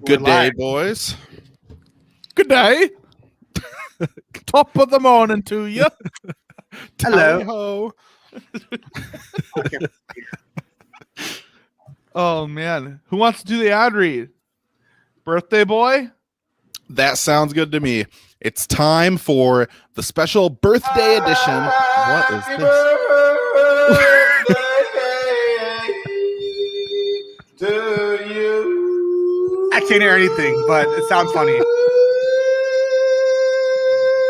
Good day, boys. Good day. Top of the morning to you. Hello. Ho. Oh, man. Who wants to do the ad read? Birthday boy? That sounds good to me. It's time for the special birthday edition. What is this? To you. I can't hear anything, but it sounds funny.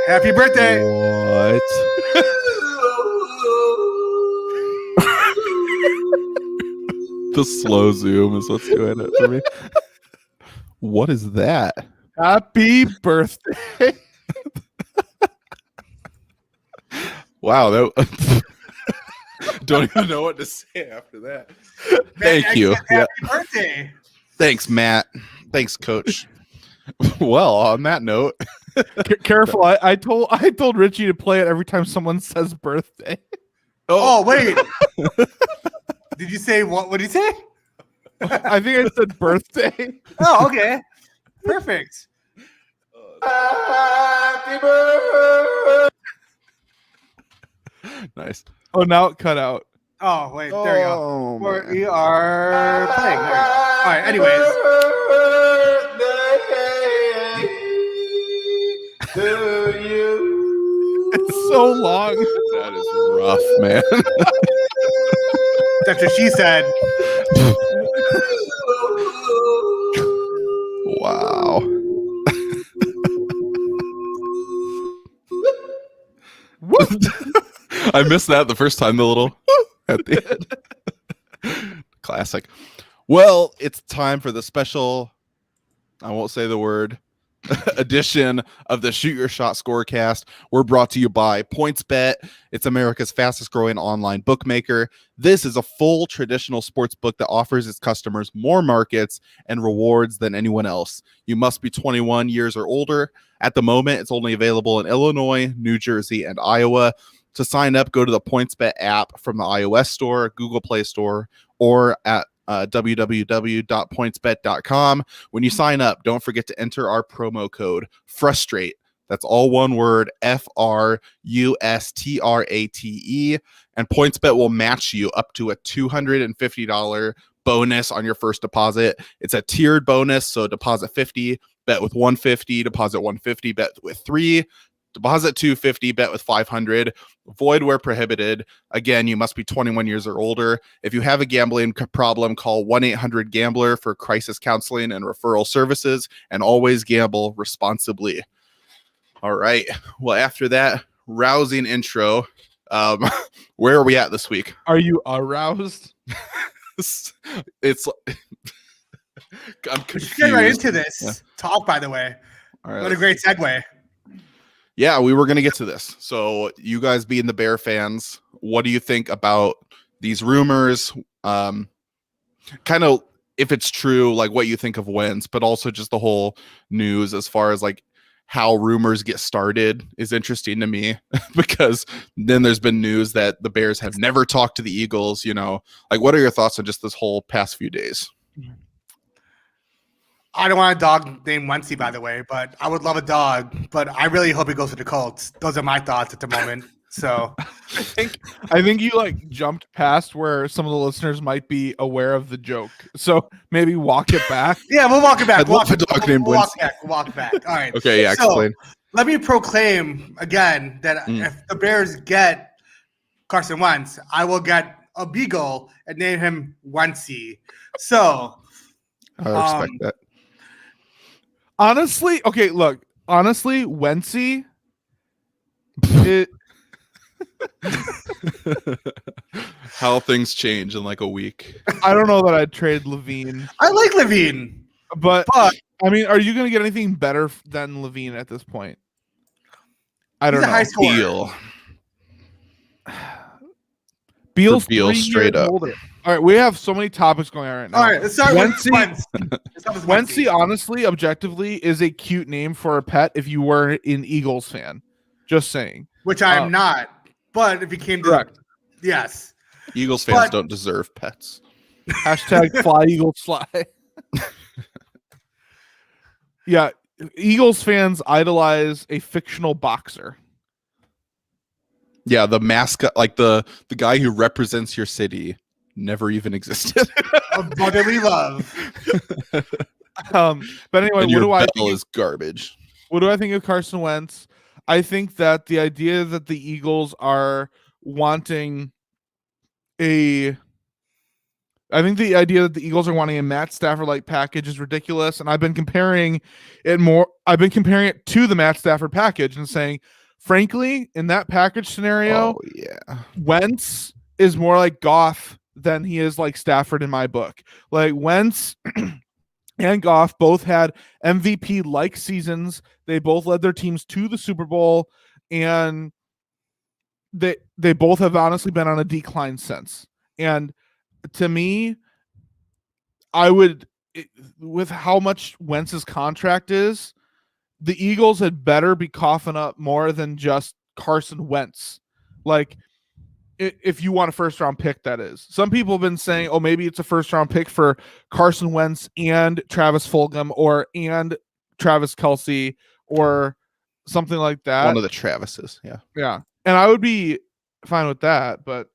Happy birthday. What? The slow zoom is what's doing it for me. What is that? Happy birthday. Wow. That don't even know what to say after that. Thank you. Happy birthday. Thanks, Matt. Thanks, Coach. Well, on that note, careful. I told Richie to play it every time someone says birthday. Oh wait. Did you say what? What did you say? I think I said birthday. Oh, okay. Perfect. Happy birthday. Nice. Oh, now it cut out. Oh, wait. There you go. We are playing. There you go. All right. Anyways. To you. It's so long. That is rough, man. That's what she said. Wow. I missed that the first time, the little at the end. Classic. Well, it's time for the special, I won't say the word, edition of the Shoot Your Shot Scorecast. We're brought to you by PointsBet. It's America's fastest growing online bookmaker. This is a full traditional sports book that offers its customers more markets and rewards than anyone else. You must be 21 years or older. At the moment, it's only available in Illinois, New Jersey, and Iowa. To sign up, go to the PointsBet app from the iOS store, Google Play Store, or at www.pointsbet.com. When you sign up, don't forget to enter our promo code FRUSTRATE. That's all one word, FRUSTRATE. And PointsBet will match you up to a $250 bonus on your first deposit. It's a tiered bonus, so deposit 50, bet with 150, deposit 150, bet with 3. Deposit 250, bet with 500. Void where prohibited. Again, you must be 21 years or older. If you have a gambling problem, call 1-800-GAMBLER for crisis counseling and referral services, and always gamble responsibly. All right. Well, after that rousing intro, where are we at this week? Are you aroused? It's I'm confused. Get right into this talk, by the way. All right, what a great segue. Yeah, we were going to get to this. So you guys being the Bear fans, what do you think about these rumors? Kind of if it's true, like what you think of wins, but also just the whole news as far as like how rumors get started is interesting to me because then there's been news that the Bears have never talked to the Eagles, you know. Like what are your thoughts on just this whole past few days? I don't want a dog named Wentzy, by the way, but I would love a dog. But I really hope he goes to the Colts. Those are my thoughts at the moment. So I think you like jumped past where some of the listeners might be aware of the joke. So maybe walk it back. Yeah, we'll walk it back. I'd love a dog named Wentzy. We'll walk back. All right. Okay, yeah, explain. Let me proclaim again that if the Bears get Carson Wentz, I will get a beagle and name him Wentzy. So I respect that. Honestly, okay, look. Honestly, Wentzy, how things change in like a week. I don't know that I'd trade Levine. I like Levine, but I mean, are you going to get anything better than Levine at this point? I don't know. High scorer. Beal's Beal straight up. Older. All right, we have so many topics going on right now. All right, let's start with Wentzy, honestly, objectively, is a cute name for a pet if you were an Eagles fan. Just saying. Which I am not. But if he came to correct. Yes. Eagles fans don't deserve pets. Hashtag fly Eagles fly. Yeah, Eagles fans idolize a fictional boxer. Yeah, the mascot, like the guy who represents your city, never even existed. A brotherly love. But anyway, And what your do I bell think? is garbage. What do I think of Carson Wentz? I think that the idea that the Eagles are wanting a I think the idea that the Eagles are wanting a Matt Stafford-like package is ridiculous, and I've been comparing it to the Matt Stafford package and saying, frankly, in that package scenario, Oh yeah. Wentz is more like Goff than he is like Stafford in my book. Like Wentz and Goff both had MVP-like seasons. They both led their teams to the Super Bowl, and they both have honestly been on a decline since. And to me, with how much Wentz's contract is, the Eagles had better be coughing up more than just Carson Wentz. Like, if you want a first round pick, that is. Some people have been saying, oh, maybe it's a first round pick for Carson Wentz and Travis Fulgham and Travis Kelce or something like that. One of the Travises. Yeah. Yeah. And I would be fine with that, but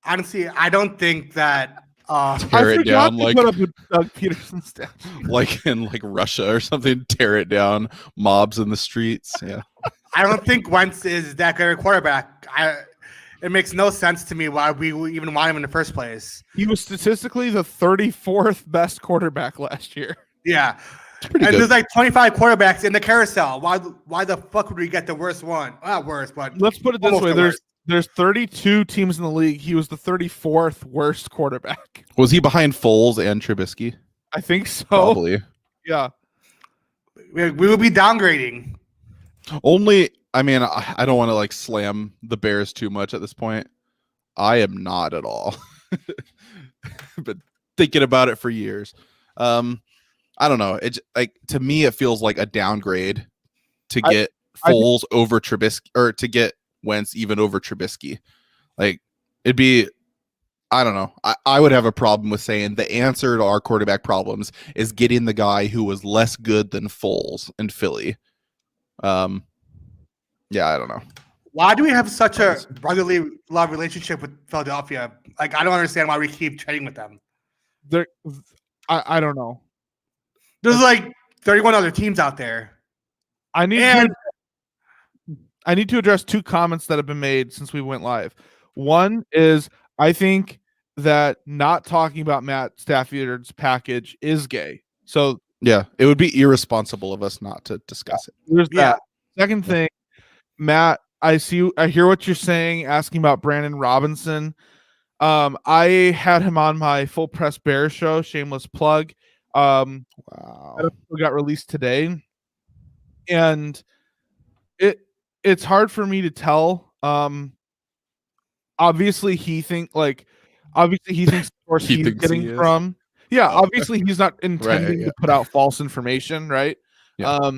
Honestly, I don't think that. Tear it down to like put up with Doug Peterson's statue. like in like Russia or something. Tear it down. Mobs in the streets. Yeah. I don't think Wentz is that good a quarterback. It makes no sense to me why we even want him in the first place. He was statistically the 34th best quarterback last year. Yeah. Pretty And good. there's like 25 quarterbacks in the carousel. Why the fuck would we get the worst one? Not worst, but Let's put it this almost way. the worst. There's 32 teams in the league. He was the 34th worst quarterback. Was he behind Foles and Trubisky? I think so. Probably. Yeah. We will be downgrading. Only, I mean, I don't want to like slam the Bears too much at this point. I am not at all. But thinking about it for years. I don't know. It's like, to me, it feels like a downgrade to get Foles over Trubisky, or to get Wentz even over Trubisky. Like, it'd be, I don't know. I would have a problem with saying the answer to our quarterback problems is getting the guy who was less good than Foles in Philly. Yeah, I don't know. Why do we have such a brotherly love relationship with Philadelphia? Like, I don't understand why we keep trading with them. I don't know. There's like 31 other teams out there. I need to address two comments that have been made since we went live. One is, I think that not talking about Matt Stafford's package is gay. So yeah, it would be irresponsible of us not to discuss it. There's that. Second thing, Matt, I hear what you're saying, asking about Brandon Robinson. I had him on my Full Press Bears show, shameless plug. Wow. That episode got released today. And it's hard for me to tell. Obviously he thinks the source He he's thinks getting he is. from. Yeah, obviously he's not intending yeah. to put out false information, right? Yeah.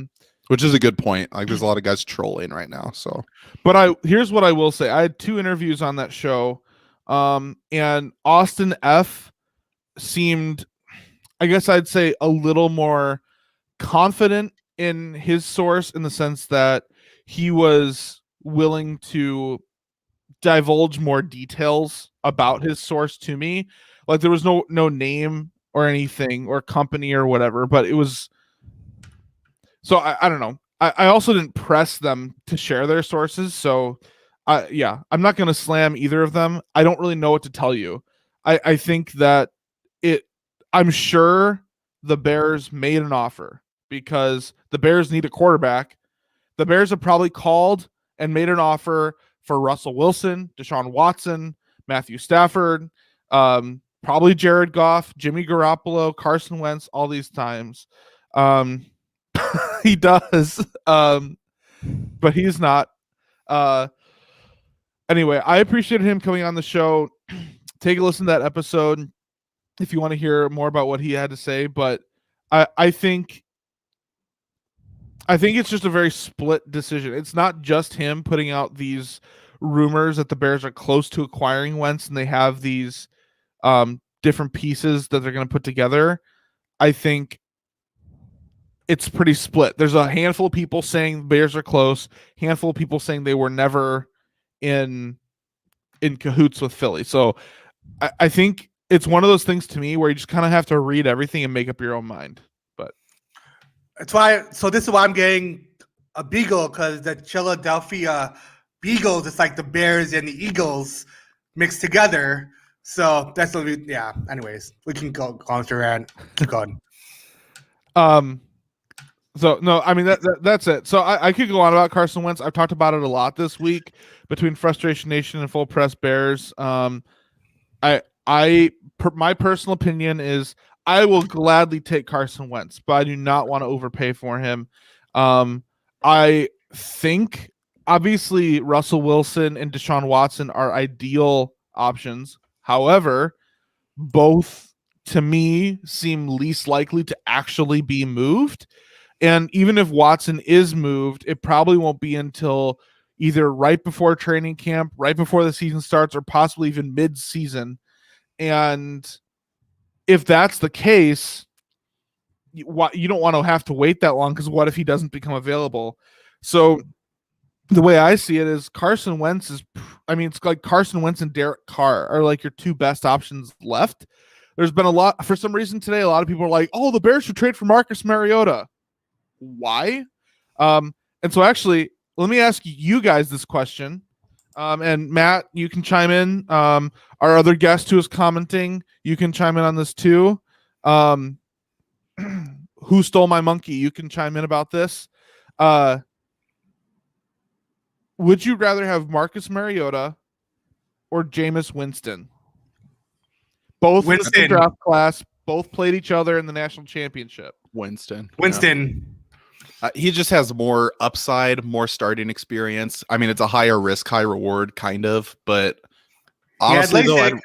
Which is a good point. Like, there's a lot of guys trolling right now. So, but here's what I will say. I had 2 interviews on that show. And Austin F seemed, I guess I'd say, a little more confident in his source, in the sense that he was willing to divulge more details about his source to me. Like, there was no name or anything or company or whatever, but it was, so I don't know. I also didn't press them to share their sources. So I'm not going to slam either of them. I don't really know what to tell you. I think that I'm sure the Bears made an offer because the Bears need a quarterback. The Bears have probably called and made an offer for Russell Wilson, Deshaun Watson, Matthew Stafford, probably Jared Goff, Jimmy Garoppolo, Carson Wentz, all these times. He does, but he's not. Anyway, I appreciated him coming on the show. Take a listen to that episode if you want to hear more about what he had to say. But I think it's just a very split decision. It's not just him putting out these rumors that the Bears are close to acquiring Wentz and they have these different pieces that they're going to put together. I think it's pretty split. There's a handful of people saying Bears are close, handful of people saying they were never in cahoots with Philly. So I think it's one of those things to me where you just kind of have to read everything and make up your own mind. But That's why. So this is why I'm getting a Beagle, because the Philadelphia Beagles, it's like the Bears and the Eagles mixed together. So that's what we. Yeah. Anyways, we can go on through and keep going. So no, I mean that's it. So I could go on about Carson Wentz. I've talked about it a lot this week between Frustration Nation and Full Press Bears. My personal opinion is I will gladly take Carson Wentz, but I do not want to overpay for him. I think obviously Russell Wilson and Deshaun Watson are ideal options. However, both to me seem least likely to actually be moved. And even if Watson is moved, it probably won't be until either right before training camp, right before the season starts, or possibly even mid-season. And if that's the case, you don't want to have to wait that long, because what if he doesn't become available? So the way I see it is Carson Wentz it's like Carson Wentz and Derek Carr are like your two best options left. There's been for some reason today, a lot of people are like, oh, the Bears should trade for Marcus Mariota. Why? And so actually, let me ask you guys this question. And Matt, you can chime in. Our other guest who is commenting, you can chime in on this too. Who stole my monkey? You can chime in about this. Would you rather have Marcus Mariota or Jameis Winston? Both in the draft class, both played each other in the national championship. Winston. He just has more upside, more starting experience. I mean, it's a higher risk, high reward kind of, but honestly though,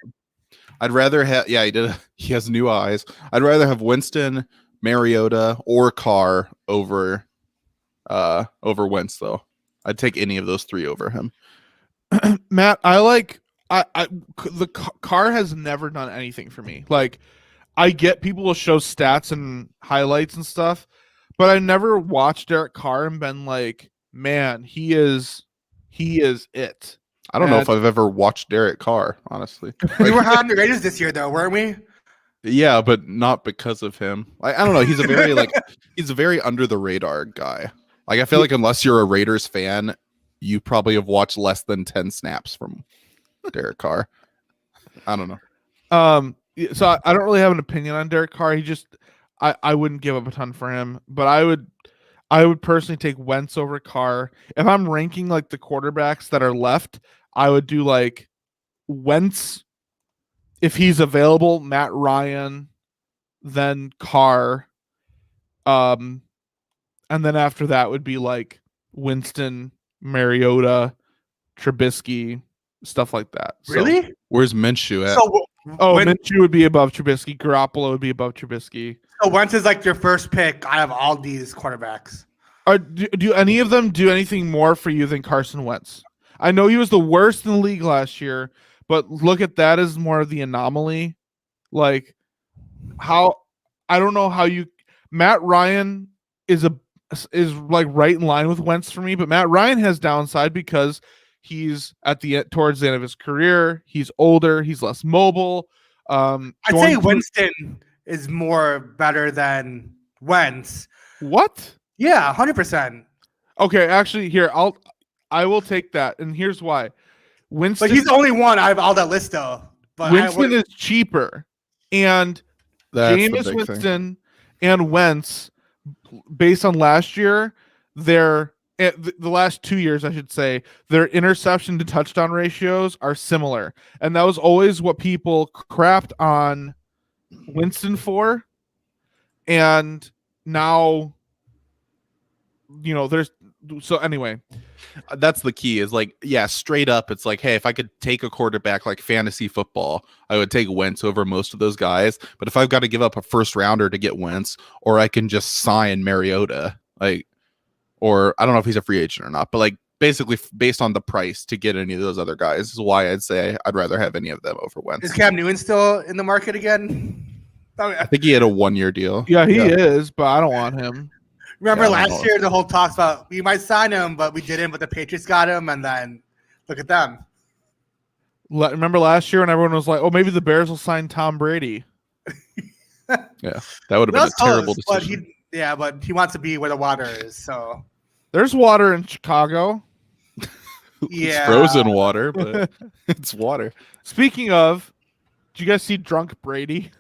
I'd rather have, he did. He has new eyes. I'd rather have Winston, Mariota, or Carr over Wentz though. I'd take any of those three over him. Matt, the Carr has never done anything for me. Like, I get people will show stats and highlights and stuff, but I never watched Derek Carr and been like, man, he is it. I don't know if I've ever watched Derek Carr, honestly. We were on the Raiders this year, though, weren't we? Yeah, but not because of him. I don't know. He's a very he's a very under the radar guy. Like, I feel like unless you're a Raiders fan, you probably have watched less than 10 snaps from Derek Carr. I don't know. So I don't really have an opinion on Derek Carr. I wouldn't give up a ton for him, but I would personally take Wentz over Carr. If I'm ranking like the quarterbacks that are left, I would do like Wentz, if he's available, Matt Ryan, then Carr, and then after that would be like Winston, Mariota, Trubisky, stuff like that. Really? So, where's Minshew at? Minshew would be above Trubisky. Garoppolo would be above Trubisky. So Wentz is like your first pick out of all these quarterbacks. Do any of them do anything more for you than Carson Wentz? I know he was the worst in the league last year, but look at that as more of the anomaly. Like, I don't know how Matt Ryan is like right in line with Wentz for me, but Matt Ryan has downside because he's towards the end of his career. He's older. He's less mobile. I'd say Winston is more better than Wentz. What? Yeah, 100%. Okay, actually, here I will take that, and here's why. Winston, but he's the only one out of all that list, though. But Winston is cheaper, and Jameis Winston and Wentz, based on last year, the last 2 years, I should say, their interception to touchdown ratios are similar. And that was always what people crapped on Winston for. And now, anyway. That's the key is like, yeah, straight up. It's like, hey, if I could take a quarterback like fantasy football, I would take Wentz over most of those guys. But if I've got to give up a first rounder to get Wentz, or I can just sign Mariota, or I don't know if he's a free agent or not, but like basically based on the price to get any of those other guys is why I'd say I'd rather have any of them over Wentz. Is Cam Newton still in the market again? I think he had a 1-year deal. Yeah, he is, but I don't want him. Remember Yeah, I don't last know. year, the whole talks about we might sign him, but we didn't, but the Patriots got him, and then look at them. Remember last year when everyone was like, "Oh, maybe the Bears will sign Tom Brady." Yeah, that would have been That's a terrible close, but decision. but he wants to be where the water is. So There's water in Chicago. It's yeah, frozen water, but it's water. Speaking of, did you guys see Drunk Brady?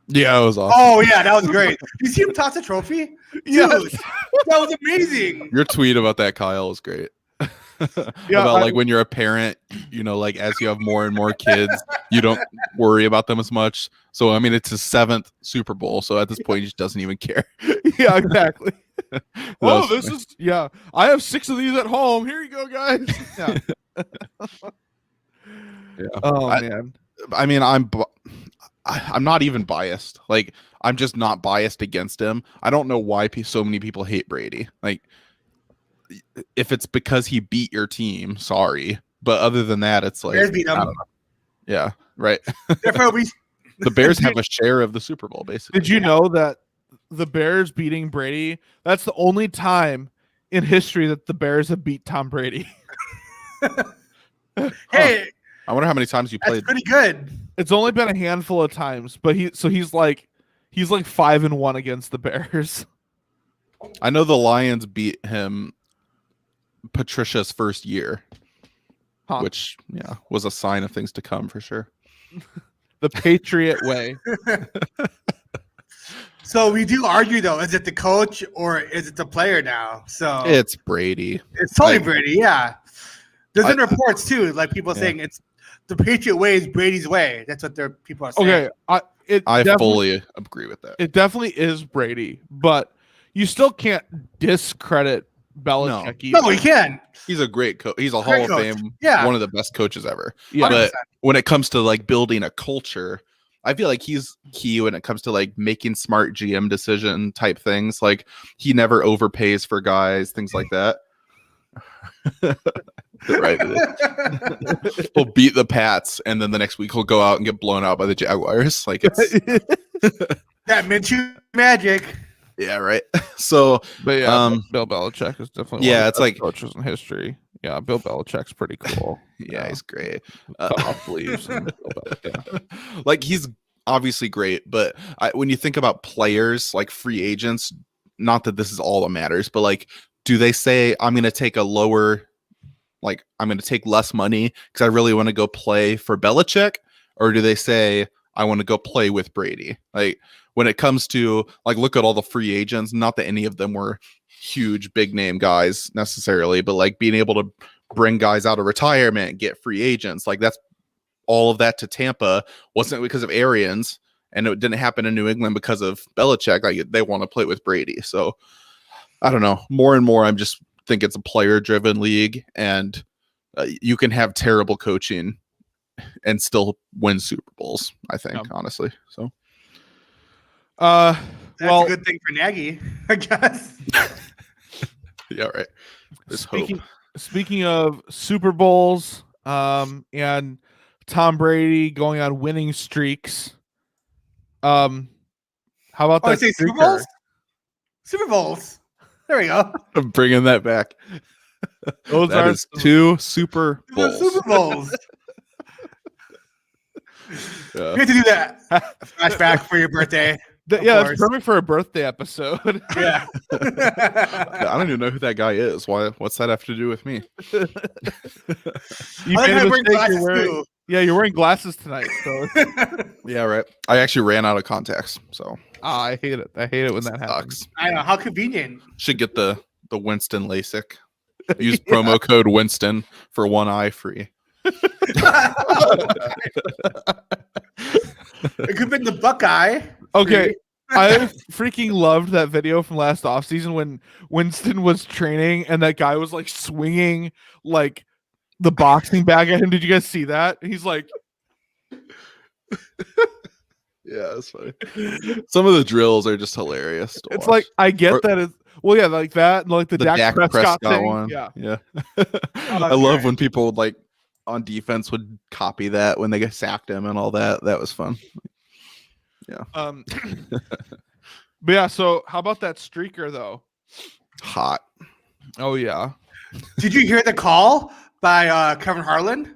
Yeah, it was awesome. Oh yeah, that was great. You see him toss a trophy? Dude, Yes. that was amazing. Your tweet about that, Kyle, is great. Yeah, about like when you're a parent, like as you have more and more kids, you don't worry about them as much. So I mean, it's his 7th Super Bowl, so at this point, he just doesn't even care. Yeah, exactly. was This is I have 6 of these at home. Here you go, guys. Yeah. Yeah. Oh man. I mean, I'm not even biased. Like, I'm just not biased against him. I don't know why so many people hate Brady. Like, if it's because he beat your team, sorry. But other than that, it's like, Bears beat I him. don't know. Yeah, right. Therefore, The Bears have a share of the Super Bowl, basically. Did you know that the Bears beating Brady, that's the only time in history that the Bears have beat Tom Brady? hey, I wonder how many times you that's played. pretty good. It's only been a handful of times, but he's like 5-1 against the Bears. I know the Lions beat him Patricia's first year, which was a sign of things to come for sure. The Patriot way. So we do argue though, is it the coach or is it the player now? So It's Brady. it's totally Brady, yeah. There's been reports too, like people saying it's the Patriot way is Brady's way. That's what people are saying. Okay, I fully agree with that. It definitely is Brady, but you still can't discredit Belichick. No, he can. He's a great coach. He's a Hall of Fame, one of the best coaches ever. Yeah. But when it comes to like building a culture, I feel like he's key when it comes to like making smart GM decision type things. Like he never overpays for guys, things like that. Right. He'll beat the Pats, and then the next week he'll go out and get blown out by the Jaguars. Like it's that Minshew magic. Yeah, right. So, but yeah, Bill Belichick is definitely one of the it's best like coaches in history. Yeah, Bill Belichick's pretty cool. Yeah, he's great. Off leaves. Like he's obviously great, but when you think about players like free agents, not that this is all that matters, but like, do they say I'm going to take I'm going to take less money because I really want to go play for Belichick, or do they say I want to go play with Brady? Like when it comes to like, look at all the free agents, not that any of them were huge, big name guys necessarily, but like being able to bring guys out of retirement, get free agents, like that's all of that to Tampa wasn't because of Arians, and it didn't happen in New England because of Belichick. Like they want to play with Brady. So I don't know. More and more, I'm just think it's a player-driven league, and you can have terrible coaching and still win Super Bowls. I think, honestly. So, that's a good thing for Nagy, I guess. Yeah, right. Speaking of Super Bowls, and Tom Brady going on winning streaks. How about that? Super Bowls? Super Bowls. There we go. I'm bringing that back. Those that is 2 Super Bowls. Super Bowls. You have to do that flashback for your birthday. That's perfect for a birthday episode. Yeah. I don't even know who that guy is. What's that have to do with me? You're wearing glasses tonight. So. Yeah, right. I actually ran out of contacts, so I hate it. I hate it when that happens. I know, how convenient. Should get the Winston LASIK. Use promo code Winston for 1 eye free. It could have been the Buckeye. Okay. I freaking loved that video from last offseason when Winston was training and that guy was like swinging like the boxing bag at him. Did you guys see that? He's like, yeah, that's funny. Some of the drills are just hilarious. It's like, I get that. Like that, and like the Dak Prescott thing. one. Yeah. I love when people like on defense would copy that when they sacked him and all that. That was fun. Yeah. But yeah, so how about that streaker though? Hot. Oh yeah. Did you hear the call by Kevin Harlan?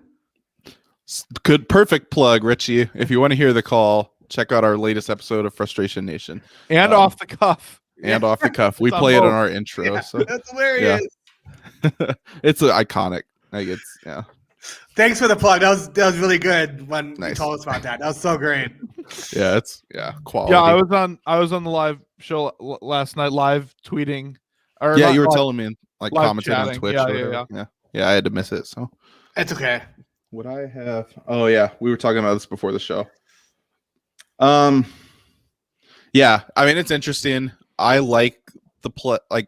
Good, perfect plug, Richie. If you want to hear the call, check out our latest episode of Frustration Nation. And off the cuff. And off the cuff. We It's on play it both. on our intro. Yeah, So that's hilarious. it's iconic. Like it's Thanks for the plug. That was really good when you Nice. told us about that. That was so great. quality. Yeah, I was on the live show last night, live tweeting. Or Yeah, not you were live- telling me like live commenting on chatting. Twitch. Yeah, or yeah, whatever. Yeah. I had to miss it. So It's okay. would I have? Oh yeah, we were talking about this before the show. Yeah, I mean it's interesting. I like the play. Like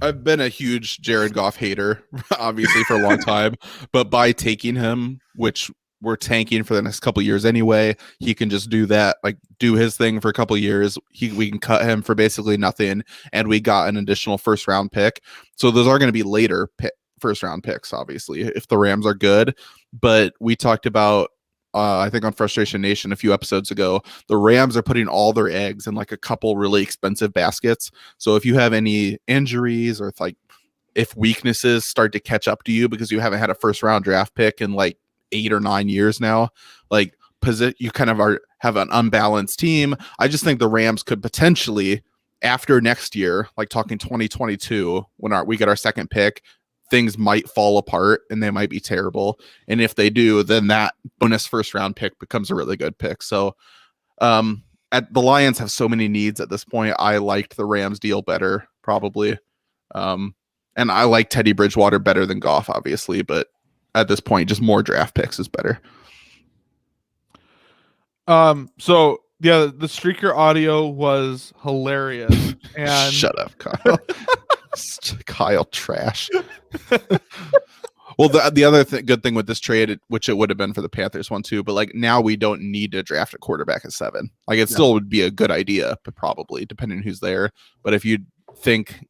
I've been a huge Jared Goff hater, obviously for a long time, but by taking him, which we're tanking for the next couple of years anyway, he can just do that, like do his thing for a couple of years. We can cut him for basically nothing, and we got an additional first round pick. So those are going to be later first round picks, obviously, if the Rams are good. But we talked about, I think on Frustration Nation a few episodes ago, the Rams are putting all their eggs in like a couple really expensive baskets. So if you have any injuries or if weaknesses start to catch up to you because you haven't had a first round draft pick in like 8 or 9 years now, like you kind of have an unbalanced team. I just think the Rams could potentially, after next year, like talking 2022, when we get our second pick, things might fall apart and they might be terrible. And if they do, then that bonus first round pick becomes a really good pick. So the Lions have so many needs at this point. I liked the Rams deal better, probably. And I like Teddy Bridgewater better than Goff, obviously, but at this point, just more draft picks is better. So yeah, the streaker audio was hilarious. And Shut up, Kyle. Kyle trash. Well, the other good thing with this trade, which it would have been for the Panthers one too, but like now we don't need to draft a quarterback at 7. Like it still would be a good idea, but probably depending on who's there. But if you think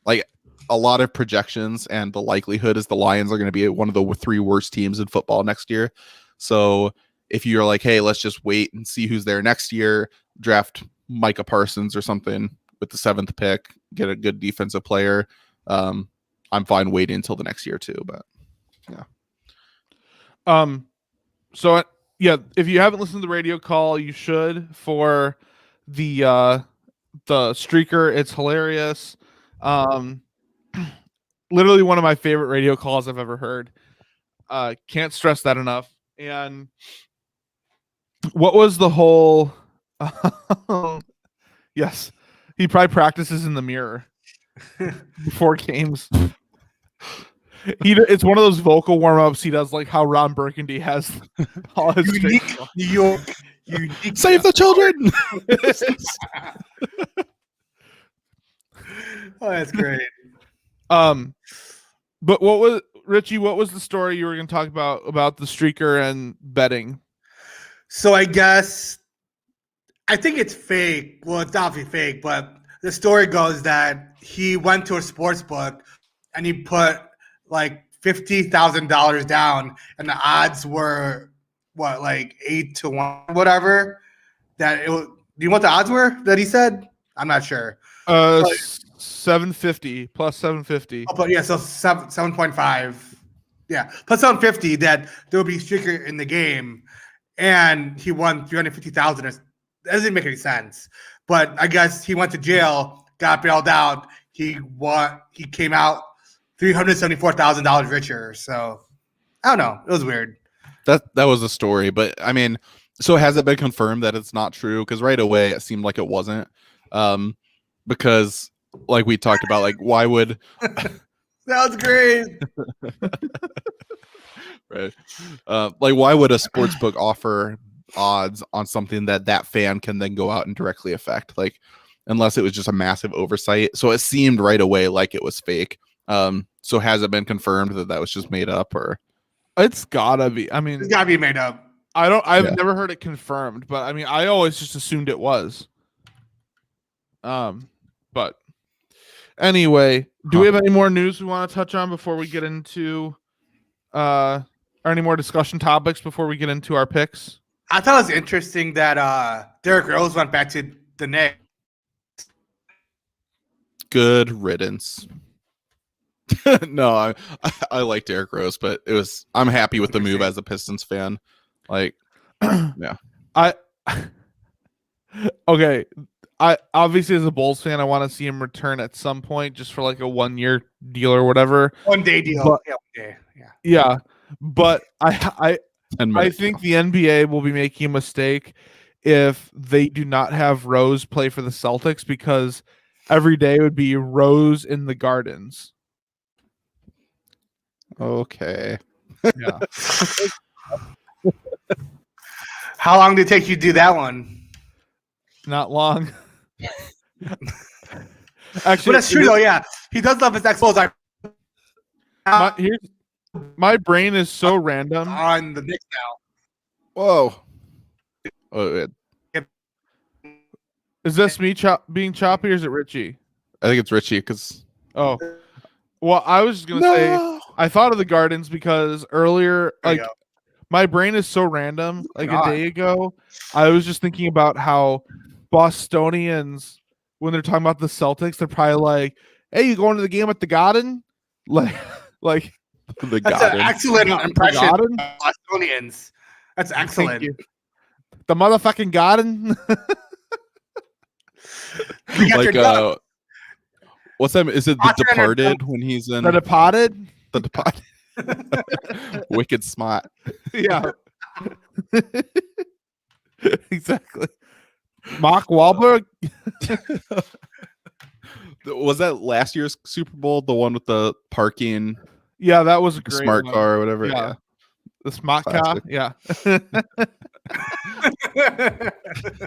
like a lot of projections and the likelihood is the Lions are going to be one of the 3 worst teams in football next year. So if you're like, hey, let's just wait and see who's there next year, draft Micah Parsons or something with the 7th pick, get a good defensive player. I'm fine waiting until the next year too, but yeah. So yeah, if you haven't listened to the radio call, you should for the streaker. It's hilarious. Literally one of my favorite radio calls I've ever heard. Can't stress that enough. And what was the whole yes, he probably practices in the mirror before games. It's one of those vocal warm-ups he does, like how Ron Burgundy has all his Unique New York. Unique. Save the children. Oh, that's great. But what was Richie? What was the story you were going to talk about the streaker and betting? So I guess I think it's fake. Well, it's obviously fake, but the story goes that he went to a sports book and he put like $50,000 down, and the odds were what, like 8-1, whatever. Do you know what the odds were that he said? I'm not sure. 750 plus 750. Oh, but yeah, so 7.5. Yeah, plus 750 that there would be a streaker in the game, and he won 350,000. That doesn't make any sense. But I guess he went to jail, got bailed out. He came out $374,000 richer. So I don't know. It was weird. That was the story, but I mean, so has it been confirmed that it's not true? Because right away it seemed like it wasn't. Because like we talked about, like why would That was great. right? Like why would a sports book offer odds on something that fan can then go out and directly affect? Like unless it was just a massive oversight. So it seemed right away like it was fake. So has it been confirmed that was just made up, or It's gotta be. I mean, It's gotta be made up. I've never heard it confirmed, but I mean, I always just assumed it was. But anyway, do we have any more news we want to touch on before we get into or any more discussion topics before we get into our picks? I thought it was interesting that Derrick Rose went back to the Knicks. Good riddance. No, I like Derrick Rose, but I'm happy with the move as a Pistons fan. Like, yeah. Okay. I obviously, as a Bulls fan, I want to see him return at some point, just for like a 1-year deal or whatever. 1 day deal. But, yeah, 1 day. Yeah. Yeah, but I 10 minutes. think the NBA will be making a mistake if they do not have Rose play for the Celtics, because every day would be Rose in the Gardens. Okay. Yeah. How long did it take you to do that one? Not long. But Actually, that's true though. Yeah, he does love his Expos. My brain is so random. On the Knicks now. Whoa. Oh, Is this me being choppy, or is it Richie? I think it's Richie because. Oh, well, I was just gonna say I thought of the Gardens because earlier, There you like, go. my brain is so random. Like God. a day ago, I was just thinking about how Bostonians, when they're talking about the Celtics, they're probably like, "Hey, you going to the game at the Garden?" Like The That's Garden. an excellent impression of Garden? Bostonians. That's Thank excellent. you. The motherfucking Garden. You got your dub. Like what's that? Is it The Oscar Departed when he's in The Departed. The Departed? Wicked smart. Yeah. Exactly. Mark Wahlberg. Was that last year's Super Bowl? The one with the parking, Yeah, that was a the great smart one. car or whatever? Yeah. The smart Classic. car. Yeah.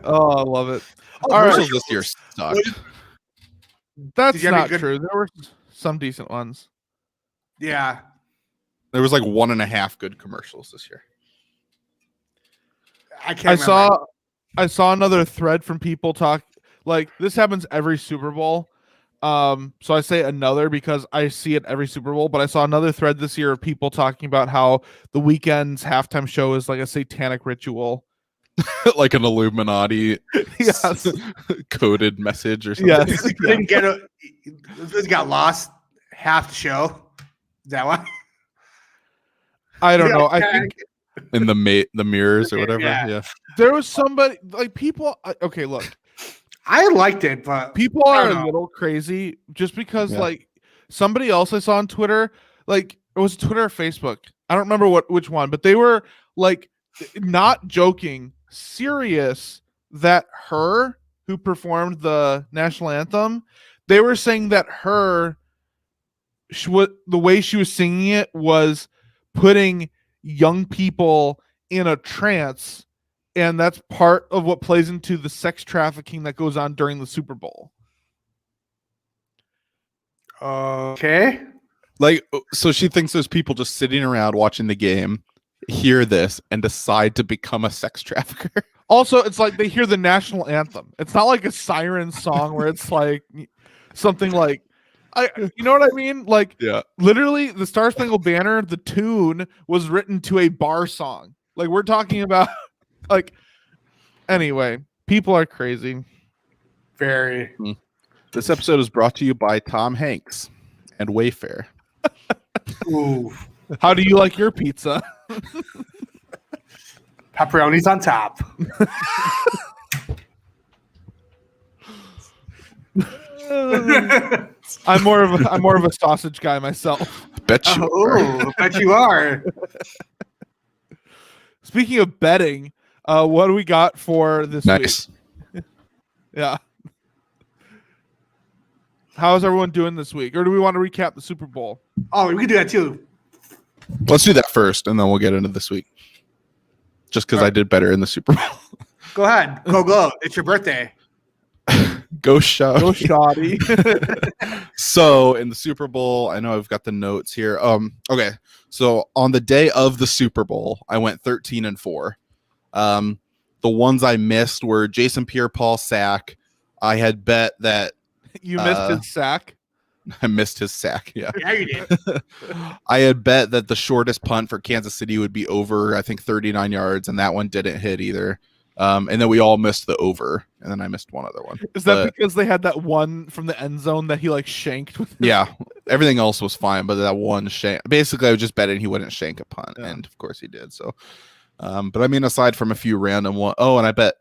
Oh, I love it. Oh, All right. Commercials this year sucked. That's Did you have any not good- true. There were some decent ones. Yeah. There was like 1.5 good commercials this year. I can't remember. I saw another thread from people talk like this happens every Super Bowl. So I say another because I see it every Super Bowl, but I saw another thread this year of people talking about how the Weeknd's halftime show is like a satanic ritual. Like an Illuminati Yes. coded message or something. Yes. You didn't get a. This got lost half the show. Is that why? I don't know. I think In the mirrors or whatever. Yeah. Yeah. there was somebody like people. Okay, look, I liked it, but people I are don't a know. little crazy just because Yeah. like somebody else I saw on Twitter, like it was Twitter or Facebook. I don't remember which one, but they were like not joking, serious that her who performed the national anthem, they were saying that the way she was singing it was putting young people in a trance, and that's part of what plays into the sex trafficking that goes on during the Super Bowl. Okay. Like, so she thinks there's people just sitting around watching the game, hear this, and decide to become a sex trafficker. Also, it's like they hear the national anthem. It's not like a siren song where it's like something like you know what I mean? Like Yeah. literally the Star Spangled Banner, the tune was written to a bar song. Like we're talking about like anyway, people are crazy. Very. This episode is brought to you by Tom Hanks and Wayfair. Ooh. How do you like your pizza? Pepperoni's on top. I'm more of a sausage guy myself. Bet you. Oh, bet you are. Speaking of betting, what do we got for this Nice. week? Yeah. How's everyone doing this week? Or do we want to recap the Super Bowl? Oh, we can do that too. Let's do that first, and then we'll get into this week. Just because I did better in the Super Bowl. Go ahead. Go glow. It's your birthday. Go show. Go shoddy. So in the Super Bowl, I know I've got the notes here. Okay. So on the day of the Super Bowl, I went 13-4. The ones I missed were Jason Pierre-Paul sack. I had bet that You missed his sack. I missed his sack. Yeah. Yeah, you did. I had bet that the shortest punt for Kansas City would be over, I think, 39 yards, and that one didn't hit either. And then we all missed the over, and then I missed one other one. Is that because they had that one from the end zone that he like shanked with? Yeah, everything else was fine, but that one shank. Basically, I was just betting he wouldn't shank a punt, and of course he did. So, but I mean, aside from a few random one, and I bet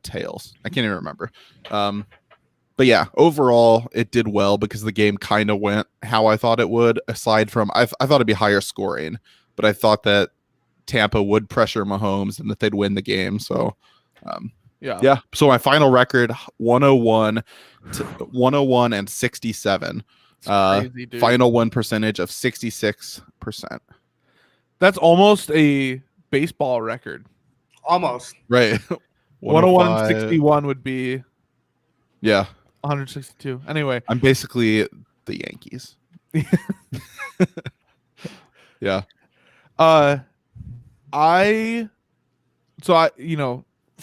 tails. I can't even remember. But yeah, overall it did well because the game kind of went how I thought it would. Aside from I thought it'd be higher scoring, but I thought that Tampa would pressure Mahomes and that they'd win the game. So, yeah. So my final record 101 and 67. Crazy, dude. Final win percentage of 66%. That's almost a baseball record. Almost. Right. 101 61 would be 162. Anyway, I'm basically the Yankees. Yeah. For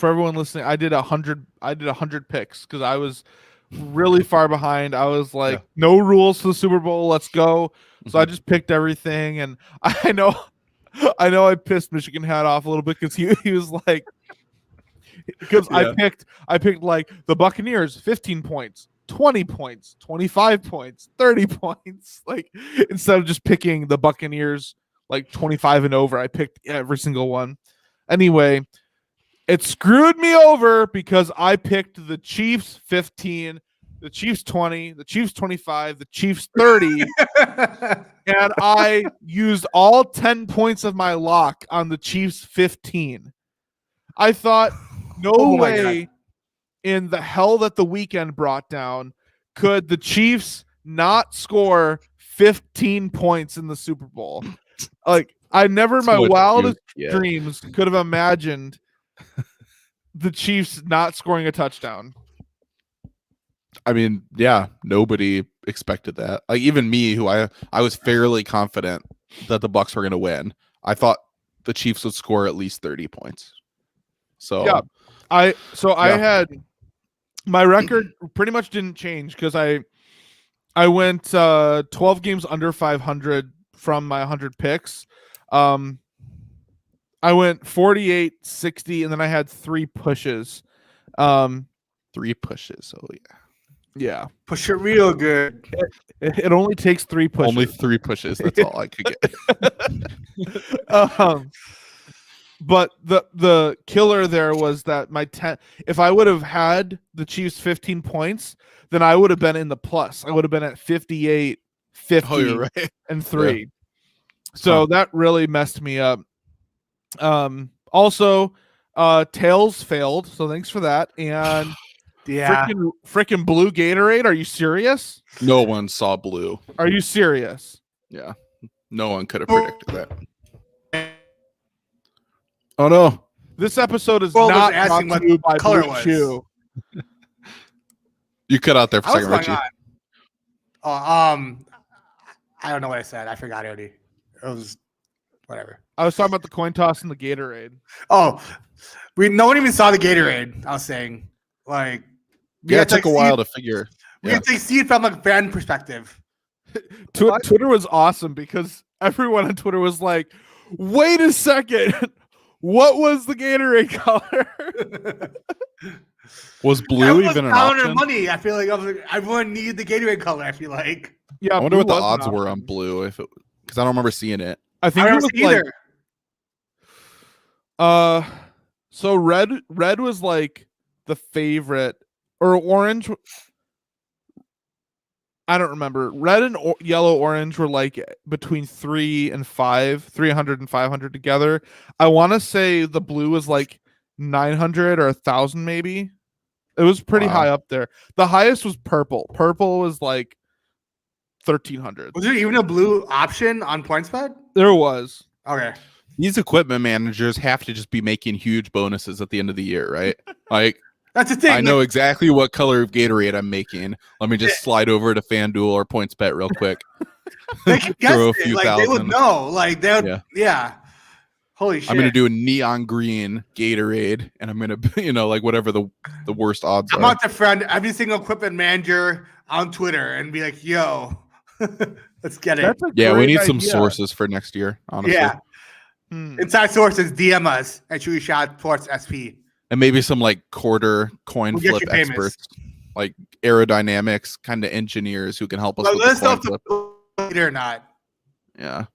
everyone listening, I did 100 picks because I was really far behind. I was like, no rules for the Super Bowl, let's go. So I just picked everything, and I know I pissed Michigan hat off a little bit because he was like, because I picked like the Buccaneers 15 points, 20 points, 25 points, 30 points. Like instead of just picking the Buccaneers like 25 and over, I picked every single one. Anyway, it screwed me over because I picked the Chiefs 15, the Chiefs 20, the Chiefs 25, the Chiefs 30, and I used all 10 points of my lock on the Chiefs 15. I thought, no way in the hell that the weekend brought down could the Chiefs not score 15 points in the Super Bowl. Like, I never in my wildest dreams could have imagined the Chiefs not scoring a touchdown. I mean, nobody expected that. Like even me, who I was fairly confident that the Bucs were going to win. I thought the Chiefs would score at least 30 points. So I had my record pretty much didn't change because I went 12 games under 500 from my 100 picks. I went 48, 60, and then I had 3 pushes. 3 pushes. Oh yeah. Yeah. Push it real good. It only takes 3 pushes. Only 3 pushes. That's all I could get. But the killer there was that my 10. If I would have had the Chiefs 15 points, then I would have been in the plus. I would have been at 58, 50, you're right. and 3. Yeah. So that really messed me up. Also, tails failed. So thanks for that. And freaking blue Gatorade. Are you serious? No one saw blue. Are you serious? Yeah. No one could have predicted that. Oh no! This episode is not brought to you by Blue Chew. You cut out there for a second, Richie. I don't know what I said. I forgot already. It was whatever. I was talking about the coin toss and the Gatorade. Oh, no one even saw the Gatorade. I was saying, like, it took a while to figure. We had to see it from a fan perspective. Twitter was awesome because everyone on Twitter was like, "Wait a second." What was the Gatorade color? Was blue even an option? Money. I feel like everyone needed the Gatorade color. I feel like. Yeah, I wonder what the odds were on blue because I don't remember seeing it. I think it was either. So red was like the favorite, or orange. I don't remember. Red and yellow, orange were like between 300 and 500 together. I want to say the blue was like 900 or 1,000 maybe. It was pretty high up there. The highest was purple. Purple was like 1,300. Was there even a blue option on PointsBet? There was. Okay. These equipment managers have to just be making huge bonuses at the end of the year, right? Like. That's the thing. I know exactly what color of Gatorade I'm making. Let me just slide over to FanDuel or PointsBet real quick. They could guess it. Like, they would know. Like, they would, Holy shit. I'm going to do a neon green Gatorade, and I'm going to, like, whatever the worst odds are. I'm about to friend every single equipment manager on Twitter and be like, yo, let's get it. We need some sources for next year, honestly. Yeah. Inside sources DM us at Chewy Shot Sports SP. And maybe some like quarter coin We'll get flip you famous. experts, like aerodynamics kind of engineers who can help us But with let us the know coin if flip. the leader or not. Yeah.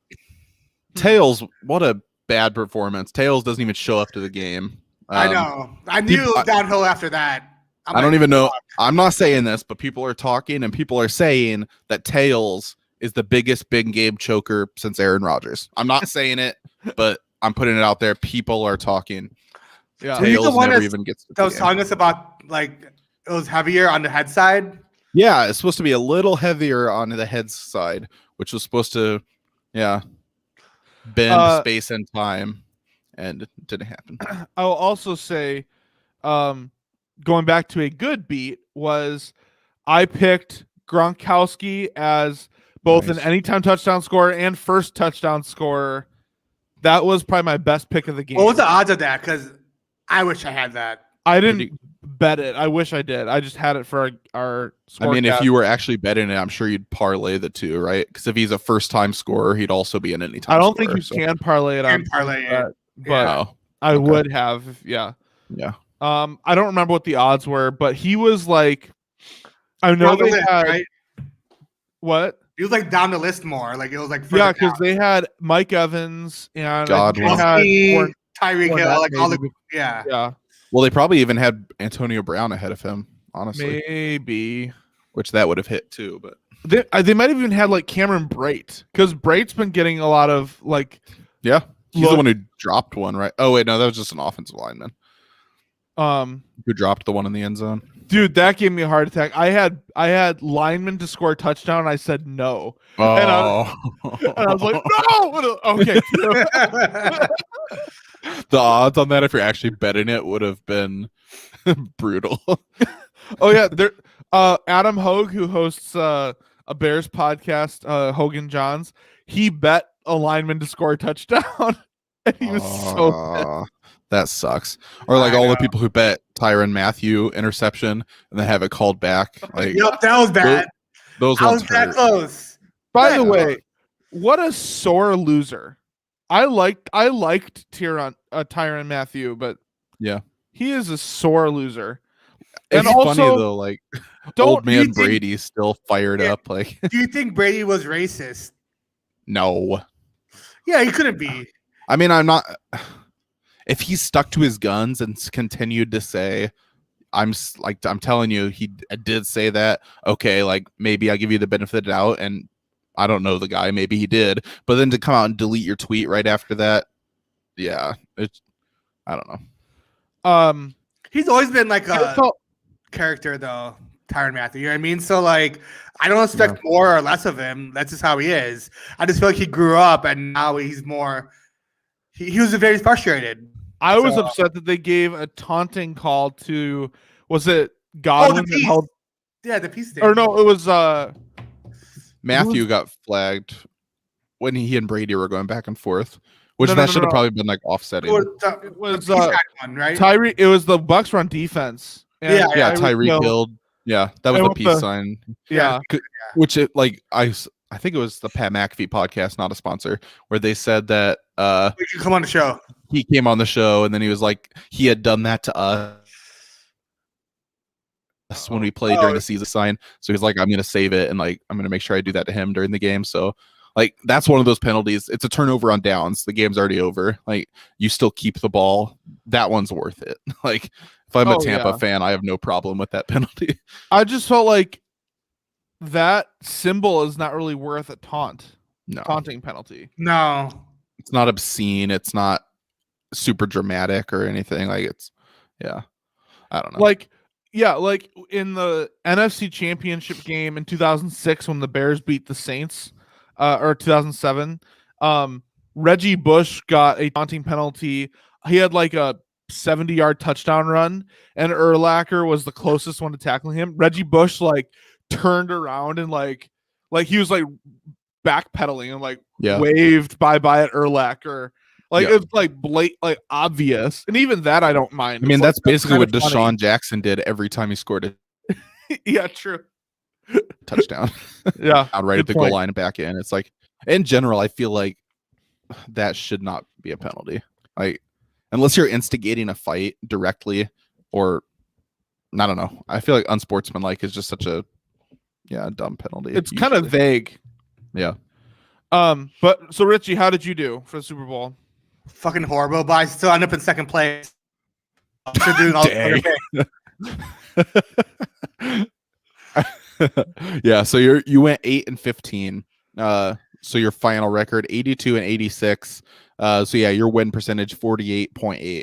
Tails, what a bad performance. Tails doesn't even show up to the game. I know. I knew it was downhill after that. I don't even know. I'm not saying this, but people are talking and people are saying that Tails is the biggest big game choker since Aaron Rodgers. I'm not saying it, but I'm putting it out there. People are talking. Yeah. Tails never even gets to that was telling us about like it was heavier on the head side. Yeah, it's supposed to be a little heavier on the head side, which was supposed to, bend space and time, and it didn't happen. I'll also say, going back to a good beat was I picked Gronkowski as both an anytime touchdown scorer and first touchdown scorer. That was probably my best pick of the game. What was the odds of that? Because I wish I had that. I didn't bet it. I wish I did. I just had it for our Scorecast. I mean, if you were actually betting it, I'm sure you'd parlay the two, right? Because if he's a first-time scorer, he'd also be an anytime. I don't scorer, think you can parlay it on parlay bet, it. but I would have. Yeah. I don't remember what the odds were, but he was like, I know they had right? What? He was like down the list more. Like it was like yeah, because they had Mike Evans and Godwin. Tyreek Hill, like all the yeah. Well, they probably even had Antonio Brown ahead of him, honestly. Maybe. Which that would have hit too, but they might have even had like Cameron Brate, because Brate's been getting a lot of like. Yeah, he's the one who dropped one, right? Oh wait, no, that was just an offensive lineman. Who dropped the one in the end zone? Dude, that gave me a heart attack. I had linemen to score a touchdown, and I said no. Oh. And I was like, no. Okay. The odds on that, if you're actually betting it, would have been brutal. Oh yeah, there. Adam Hogue, who hosts a Bears podcast, Hogan Johns, he bet a lineman to score a touchdown, and he was so pissed. That sucks. Or like all the people who bet Tyrann Mathieu interception and then have it called back. Like, yep, that was bad. Those ones hurt. That close. By the way, what a sore loser. I liked Tyrann Mathieu, but yeah, he is a sore loser. It's and also, funny though, like old man Brady's still fired up. Like, do you think Brady was racist? No. Yeah, he couldn't be. I mean, I'm not. If he stuck to his guns and continued to say, I'm telling you, he did say that. Okay, like maybe I'll give you the benefit of the doubt, and I don't know the guy. Maybe he did, but then to come out and delete your tweet right after that, yeah, I don't know. He's always been like a character though, Tyrann Mathieu. You know what I mean? So like, I don't expect more or less of him. That's just how he is. I just feel like he grew up, and now he's more. He was very frustrated. I was upset that they gave a taunting call to, was it Godwin? The peace thing. Or no, it was Matthew got flagged when he and Brady were going back and forth, which should have probably been like offsetting. It was one, right? Tyree. It was the Bucks run defense. And Tyreek Hill. Yeah, that was the peace sign. Yeah, which it like I think it was the Pat McAfee podcast, not a sponsor, where they said that you can come on the show. He came on the show and then he was like, he had done that to us when we played during the season sign. So he's like, I'm gonna save it and like I'm gonna make sure I do that to him during the game. So like that's one of those penalties. It's a turnover on downs. The game's already over. Like you still keep the ball. That one's worth it. Like if I'm a Tampa fan, I have no problem with that penalty. I just felt like that symbol is not really worth a taunting penalty. No, it's not obscene. It's not super dramatic or anything. Like I don't know. Like in the NFC Championship game in 2006 when the Bears beat the Saints, or 2007, Reggie Bush got a taunting penalty. He had like a 70-yard touchdown run, and Urlacher was the closest one to tackling him. Reggie Bush like turned around and like he was like backpedaling and like waved bye-bye at Urlacher. Like it's like blatant, like obvious, and even that I don't mind. I mean, that's basically what Deshaun Jackson did every time he scored a yeah, true touchdown. Yeah, out right at the goal line and back in. It's like in general, I feel like that should not be a penalty. Like, unless you're instigating a fight directly, or I don't know. I feel like unsportsmanlike is just such a dumb penalty. It's kind of vague. Yeah. But so Richie, how did you do for the Super Bowl? Fucking horrible, but I still end up in second place. After doing all yeah, so you went 8-15. So your final record 82-86. So yeah, your win percentage 48.8.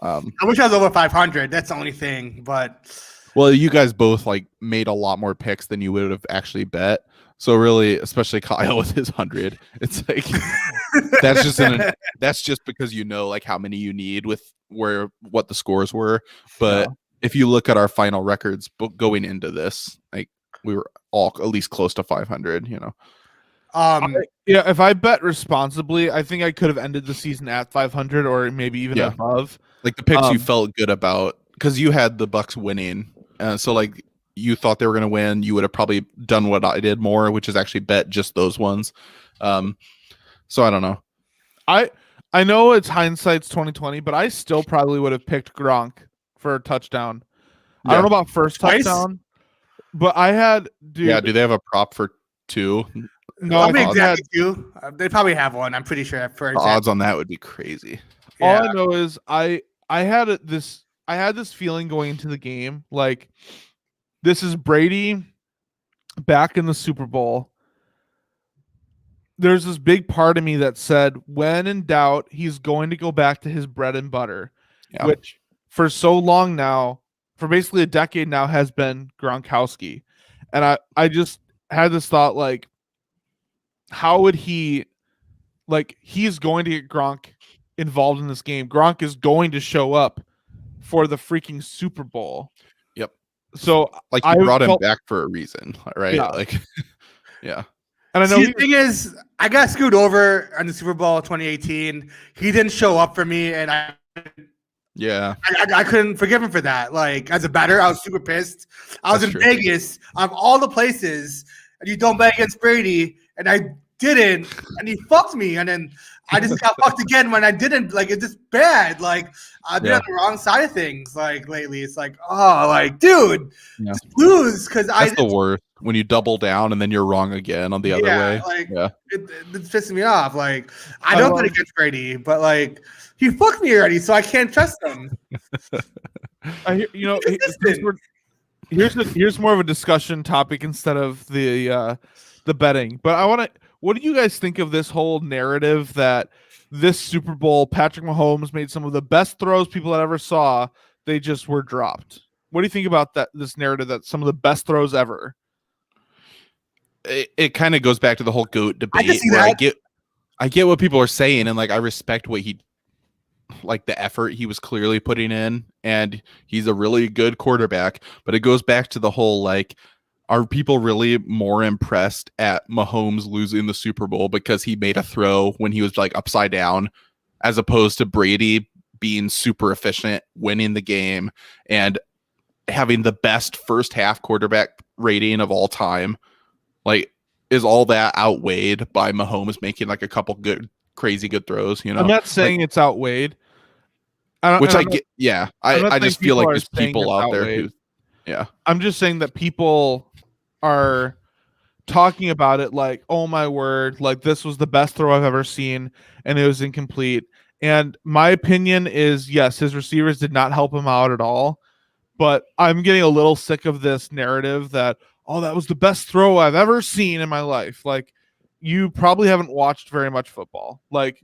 I wish I was over 500. That's the only thing, but well, you guys both like made a lot more picks than you would have actually bet. So really, especially Kyle with his 100, it's like that's just because you know like how many you need with what the scores were. But if you look at our final records going into this, like we were all at least close to 500. You know. If I bet responsibly, I think I could have ended the season at 500 or maybe even above. Like the picks you felt good about because you had the Bucks winning, so like you thought they were going to win. You would have probably done what I did more, which is actually bet just those ones. So I don't know. I know it's hindsight's 2020, but I still probably would have picked Gronk for a touchdown. I don't know about first touchdown, but I had do they have a prop for 2? No, I mean exactly 2. They probably have one. I'm pretty sure. For the odds on that would be crazy. All I know is I had this feeling going into the game, like this is Brady back in the Super Bowl. There's this big part of me that said, when in doubt, he's going to go back to his bread and butter, which for so long now, for basically a decade now, has been Gronkowski. And I just had this thought, like, how would he, like, he's going to get Gronk involved in this game. Gronk is going to show up for the freaking Super Bowl. Yep. So like you brought him back for a reason, right? Yeah. Like, yeah. And I know the thing is, I got screwed over on the Super Bowl 2018. He didn't show up for me, and I couldn't forgive him for that. Like, as a bettor, I was super pissed. I was in Vegas, of all the places, and you don't bet against Brady, and I didn't, and he fucked me, and then I just got fucked again when I didn't. Like, it's just bad. Like, I've been on the wrong side of things. Like lately, it's like, oh, like, dude, just lose because that's the worst when you double down and then you're wrong again on the other way. Like, it's pissing me off. Like, I don't bet against Brady, but like, he fucked me already, so I can't trust him. Here's more of a discussion topic instead of the betting. But what do you guys think of this whole narrative that this Super Bowl, Patrick Mahomes made some of the best throws people had ever saw, they just were dropped? What do you think about this narrative that some of the best throws ever? It kind of goes back to the whole GOAT debate where I get what people are saying, and like I respect what the effort he was clearly putting in, and he's a really good quarterback, but it goes back to the whole, like, are people really more impressed at Mahomes losing the Super Bowl because he made a throw when he was like upside down, as opposed to Brady being super efficient, winning the game, and having the best first half quarterback rating of all time? Like, is all that outweighed by Mahomes making like a couple crazy good throws? You know, I'm not saying it's outweighed. I just feel like there's people out there who, I'm just saying that people are talking about it like, oh my word, like this was the best throw I've ever seen, and it was incomplete. And my opinion is, yes, his receivers did not help him out at all. But I'm getting a little sick of this narrative that, oh, that was the best throw I've ever seen in my life. Like, you probably haven't watched very much football. Like,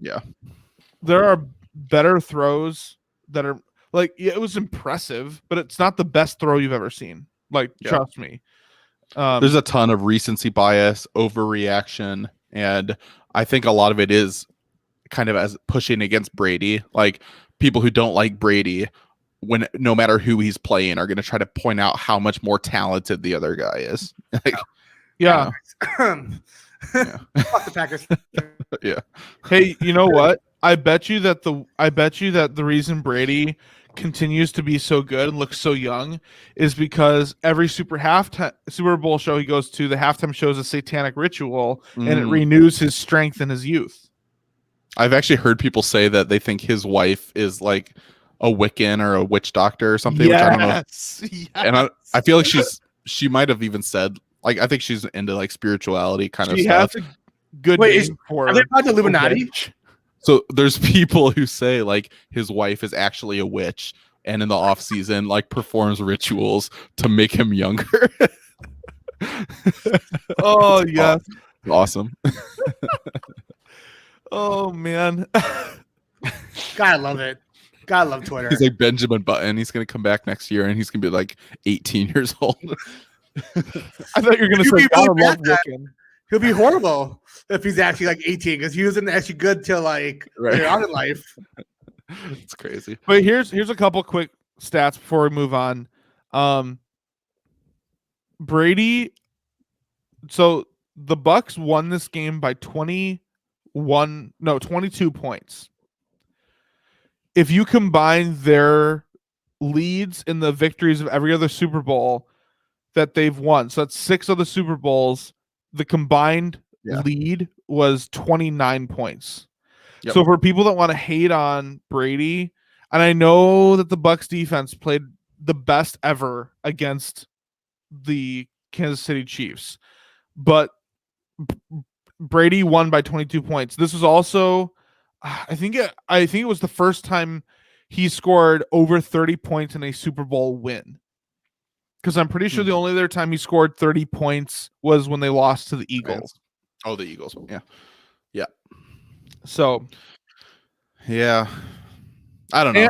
there are better throws that are like, it was impressive, but it's not the best throw you've ever seen. Like, trust me. There's a ton of recency bias, overreaction, and I think a lot of it is kind of as pushing against Brady. Like, people who don't like Brady, when no matter who he's playing, are going to try to point out how much more talented the other guy is. Like, Fuck the Packers. Hey, you know what? I bet you that the reason Brady continues to be so good and looks so young is because every Super Bowl show he goes to, the halftime show is a satanic ritual, and it renews his strength and his youth. I've actually heard people say that they think his wife is like a Wiccan or a witch doctor or something, which I don't know. Yes. And I feel like she might have even said, like, I think she's into like spirituality kind of She stuff. has a good Wait, name for are they about the a Illuminati? witch. So there's people who say like his wife is actually a witch and in the off season like performs rituals to make him younger. Oh yes. Awesome. Oh man. Gotta love it. Gotta love Twitter. He's like Benjamin Button. He's gonna come back next year and he's gonna be like 18 years old. I thought you were gonna You'd say be gotta really love bad. Wiccan. He'll be horrible if he's actually like 18 because he wasn't actually good till like Right. later on in life. It's crazy. But here's a couple quick stats before we move on. Brady. So the Bucks won this game by 22 points. If you combine their leads in the victories of every other Super Bowl that they've won, so that's 6 of the Super Bowls, the combined lead was 29 points. Yep. So for people that want to hate on Brady, and I know that the Bucks defense played the best ever against the Kansas City Chiefs, but Brady won by 22 points. This was also, I think it was the first time he scored over 30 points in a Super Bowl win. Because I'm pretty sure the only other time he scored 30 points was when they lost to the Eagles. Oh, the Eagles. Yeah. Yeah. So, yeah. I don't know.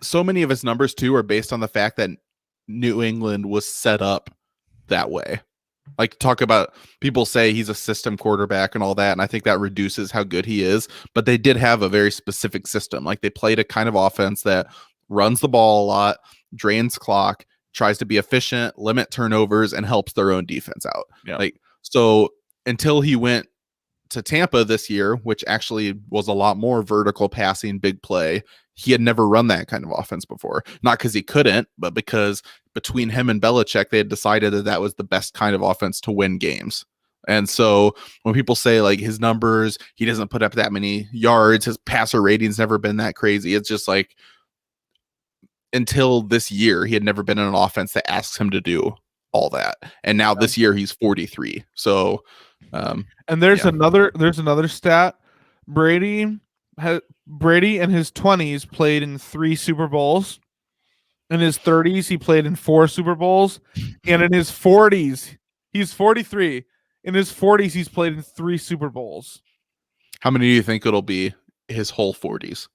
So many of his numbers, too, are based on the fact that New England was set up that way. Like, talk about people say he's a system quarterback and all that, and I think that reduces how good he is. But they did have a very specific system. Like, they played a kind of offense that runs the ball a lot, drains clock, tries to be efficient, limit turnovers, and helps their own defense out. Yeah. Like, so until he went to Tampa this year, which actually was a lot more vertical passing, big play, he had never run that kind of offense before. Not because he couldn't, but because between him and Belichick, they had decided that that was the best kind of offense to win games. And so when people say like his numbers, he doesn't put up that many yards, his passer rating's never been that crazy. It's just like, until this year, he had never been in an offense that asks him to do all that. And now this year he's 43. So, and there's another stat. Brady in his 20s played in 3 Super Bowls. In his 30s, he played in 4 Super Bowls. And in his 40s, he's 43. In his 40s, he's played in 3 Super Bowls. How many do you think it'll be his whole 40s?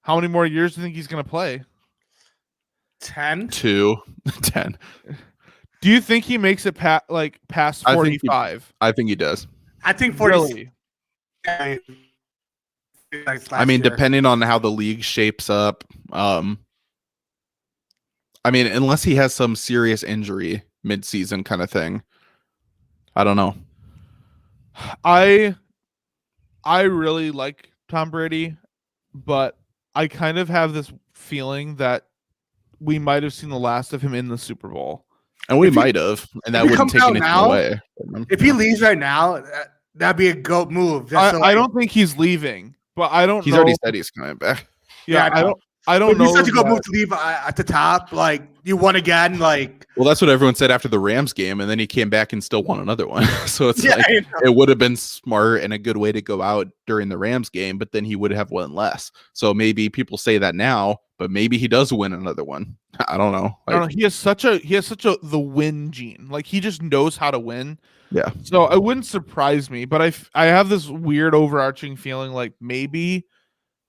How many more years do you think he's going to play? 10? 10. Do you think he makes it past 45? I think he does. I think 40. Really? I mean, depending on how the league shapes up, I mean, unless he has some serious injury mid-season kind of thing, I don't know. I really like Tom Brady, but I kind of have this feeling that we might have seen the last of him in the Super Bowl. And we might have, and that wouldn't take anything away. If he leaves right now, that'd be a GOAT move. I don't think he's leaving, but I don't know. He's already said he's coming back. Yeah, I don't know. He's such a good move to leave at the top. Like, you won again. Like, well, that's what everyone said after the Rams game, and then he came back and still won another one. So it's like I it would have been smart and a good way to go out during the Rams game, but then he would have won less. So maybe people say that now, but maybe he does win another one. I don't know. I don't know. He has such a the win gene. Like, he just knows how to win. Yeah. So it wouldn't surprise me, but I have this weird overarching feeling like maybe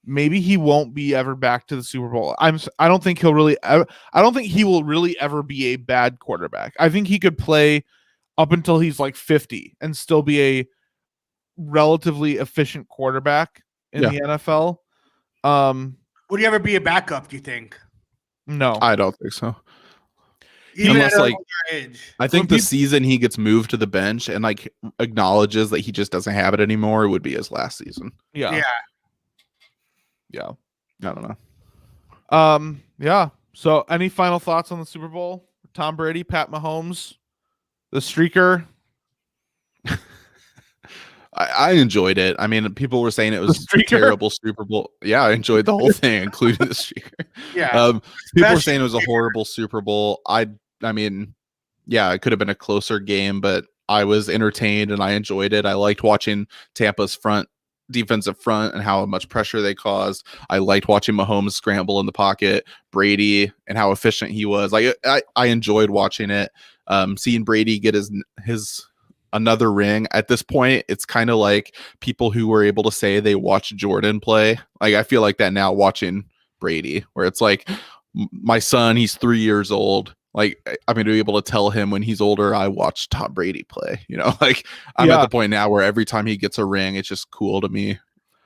he won't be ever back to the Super Bowl. I don't think he'll really I don't think he will really ever be a bad quarterback. I think he could play up until he's like 50 and still be a relatively efficient quarterback in the NFL. would he ever be a backup, do you think? No. I don't think so. Even Unless, at like, age. I think the season he gets moved to the bench and like acknowledges that he just doesn't have it anymore would be his last season. Yeah. I don't know. Yeah. So any final thoughts on the Super Bowl? Tom Brady, Pat Mahomes, the streaker? I enjoyed it. I mean, people were saying it was a streaker? terrible Super Bowl. Yeah, I enjoyed the whole thing, including the streaker. Yeah. People were saying it was a horrible Super Bowl. I mean, yeah, it could have been a closer game, but I was entertained and I enjoyed it. I liked watching Tampa's defensive front and how much pressure they caused. I liked watching Mahomes scramble in the pocket, Brady and how efficient he was. Like I enjoyed watching it. Seeing Brady get his another ring at this point, it's kind of like people who were able to say they watched Jordan play. Like I feel like that now watching Brady, where it's like my son, he's 3 years old. Like I'm going to be able to tell him when he's older, I watched Tom Brady play, like I'm at the point now where every time he gets a ring, it's just cool to me.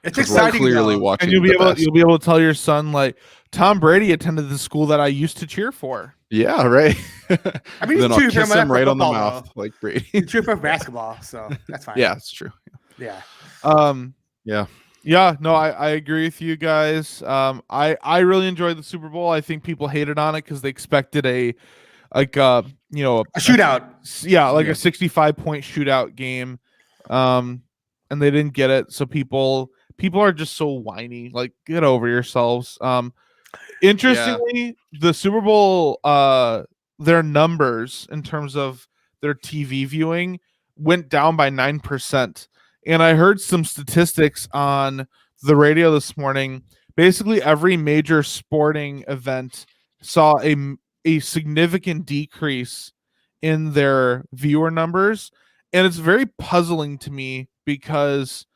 It's exciting. Clearly watching. And you'll be able to tell your son, like, Tom Brady attended the school that I used to cheer for. Yeah, right. I mean, then I'll kiss him right on the football, mouth, though. like Brady. You cheer for basketball, so that's fine. Yeah, it's true. Yeah. Yeah, no, I agree with you guys. I really enjoyed the Super Bowl. I think people hated on it because they expected a shootout. A 65-point shootout game. And they didn't get it. So people are just so whiny. Like, get over yourselves. Interestingly, the Super Bowl, their numbers in terms of their TV viewing went down by 9%. And I heard some statistics on the radio this morning. Basically, every major sporting event saw a significant decrease in their viewer numbers. And it's very puzzling to me because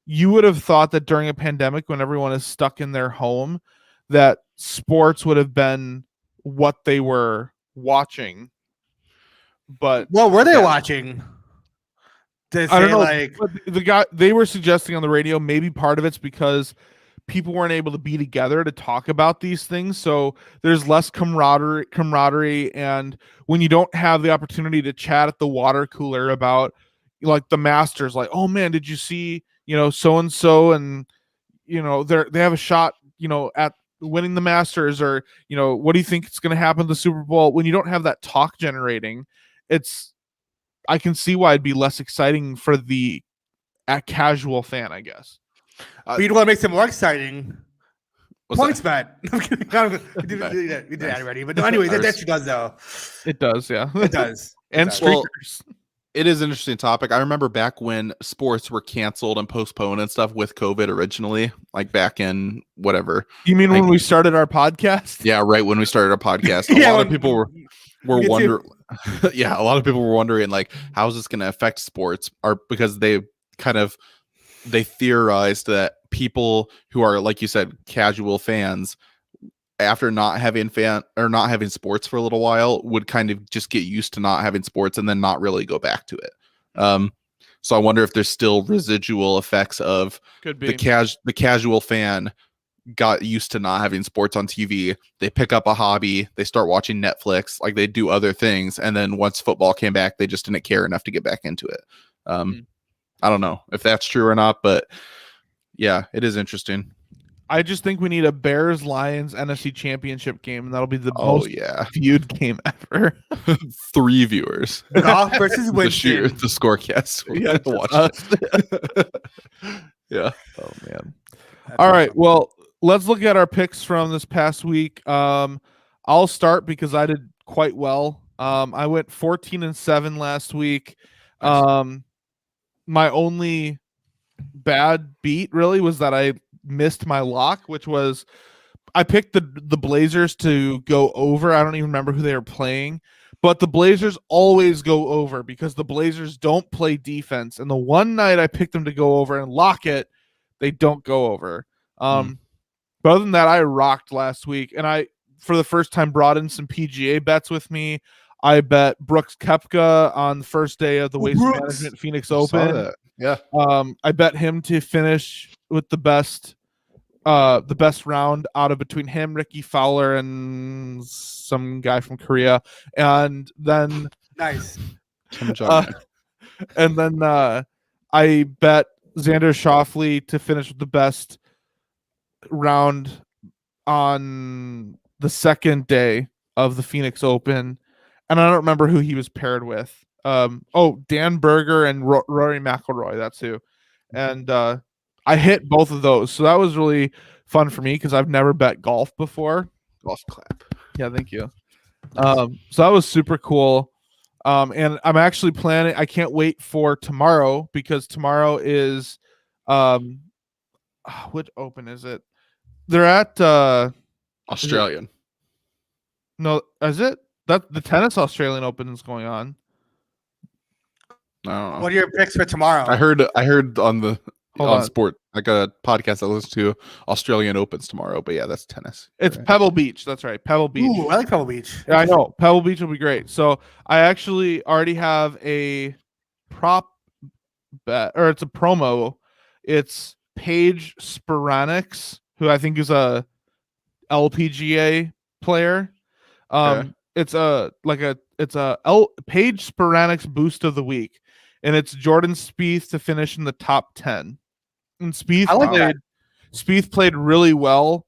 you would have thought that during a pandemic, when everyone is stuck in their home, that sports would have been what they were watching. But what were they watching? I don't know. They were suggesting on the radio, maybe part of it's because people weren't able to be together to talk about these things. So there's less camaraderie. And when you don't have the opportunity to chat at the water cooler about like the Masters, like, oh man, did you see, so-and-so and, they have a shot, at winning the Masters, or, what do you think is going to happen to the Super Bowl? When you don't have that talk generating, I can see why it'd be less exciting for the casual fan, I guess. But you want to make it more exciting. PointsBet. we did that already. But no, anyway, that actually does, though. It does, yeah. It does. And streakers. It is an interesting topic. I remember back when sports were canceled and postponed and stuff with COVID originally, like back in whatever. You mean when we started our podcast? Yeah, right. When we started our podcast, a lot of people were wondering. Yeah, a lot of people were wondering, like, how is this going to affect sports? Because they theorized that people who are, like you said, casual fans, after not having sports for a little while, would kind of just get used to not having sports and then not really go back to it. So I wonder if there's still residual effects of the casual fan got used to not having sports on TV. They pick up a hobby, they start watching Netflix, like they do other things, and then once football came back, they just didn't care enough to get back into it. I don't know if that's true or not, but yeah, it is interesting. I just think we need a Bears-Lions NFC Championship game, and that'll be the most viewed game ever. 3 viewers. Goff versus Winston. The Scorecast. Yeah, watch it. Yeah. Oh man. All right. Well, let's look at our picks from this past week. I'll start because I did quite well. I went 14-7 last week. My only bad beat really was that I missed my lock, which was I picked the Blazers to go over. I don't even remember who they were playing, but the Blazers always go over because the Blazers don't play defense. And the one night I picked them to go over and lock it, they don't go over. But other than that, I rocked last week, and I, for the first time, brought in some PGA bets with me. I bet Brooks Koepka on the first day of the Waste Management Phoenix Open. Yeah. I bet him to finish with the best round out of between him, Ricky Fowler, and some guy from Korea. And then nice. And then I bet Xander Schauffele to finish with the best round on the second day of the Phoenix Open. And I don't remember who he was paired with. Dan Berger and Rory McIlroy. That's who. and I hit both of those. So that was really fun for me because I've never bet golf before. Golf clap. Yeah, thank you. So that was super cool. And I'm actually planning. I can't wait for tomorrow because tomorrow is, which Open is it? They're at Australian. no, is it that the tennis Australian Open is going on? I don't know. What are your picks for tomorrow? I heard on the Hold on on. sport, like a podcast I listen to, Australian Opens tomorrow. But yeah, that's tennis. It's Right. Pebble Beach. That's right, Pebble Beach. Ooh, I like Pebble Beach. Yeah, I know. Pebble Beach will be great. So I actually already have a prop bet, or it's a promo. It's Paige Sporanics, who I think is a LPGA player. Okay. It's a Paige Sporanics boost of the week, and it's Jordan Spieth to finish in the top 10. And Spieth I like that. played really well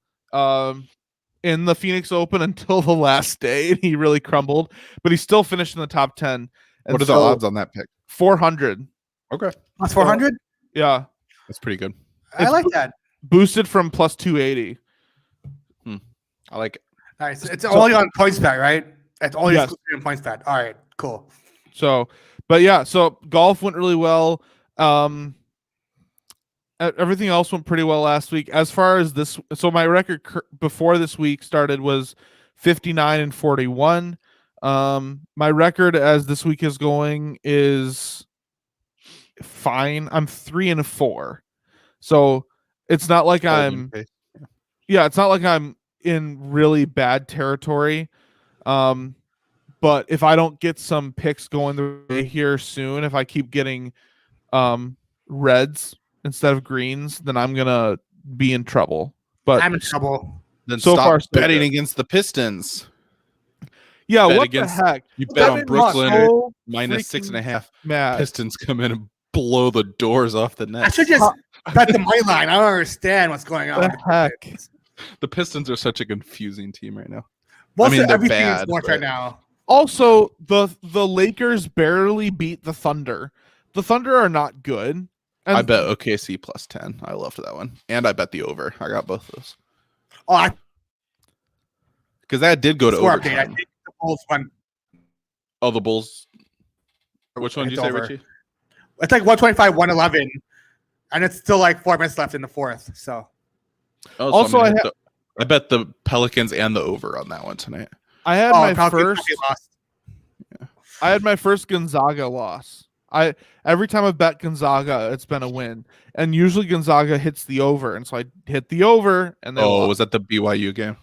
in the Phoenix Open until the last day, and he really crumbled, but he still finished in the top 10. And What are the odds on that pick? 400. Okay, Plus 400? Yeah. that's pretty good. I like that. Boosted from plus 280. I like it. Nice. It's only on PointsBet, right? It's only Yes. exclusive on PointsBet. All right, cool. So, but yeah, so golf went really well. Everything else went pretty well last week. As far as this, so my record before this week started was 59-41. My record as this week is going is fine. I'm 3-4. So it's not like it's not like I'm in really bad territory. But if I don't get some picks going the way here soon, if I keep getting reds instead of greens, then I'm gonna be in trouble. But I'm in trouble. Then so stop far, so betting good. against the Pistons. Yeah, Bet what against- the heck? You bet on been Brooklyn so minus freaking -6.5. mad. Pistons come in and blow the doors off the I net. should just bet the money line. I don't understand what's going on. What the heck? The Pistons are such a confusing team right now. Most mean, of they're everything in bad, sports but- right now. Also, the Lakers barely beat the Thunder. The Thunder are not good. And I bet OKC plus 10. I loved that one, and I bet the over. I got both those Oh, because that did go to score update. I overtime. think the Bulls won. Oh, the Bulls. Which one did you It's say, over. Richie? It's like 125, 111, and it's still like 4 minutes left in the fourth. So Oh, Also, I bet the Pelicans and the over on that one tonight. I had Pelicans my probably first. lost. I had my first Gonzaga loss. Every time I've bet Gonzaga, it's been a win, and usually Gonzaga hits the over, and so I hit the over, and then Oh, was that the BYU game?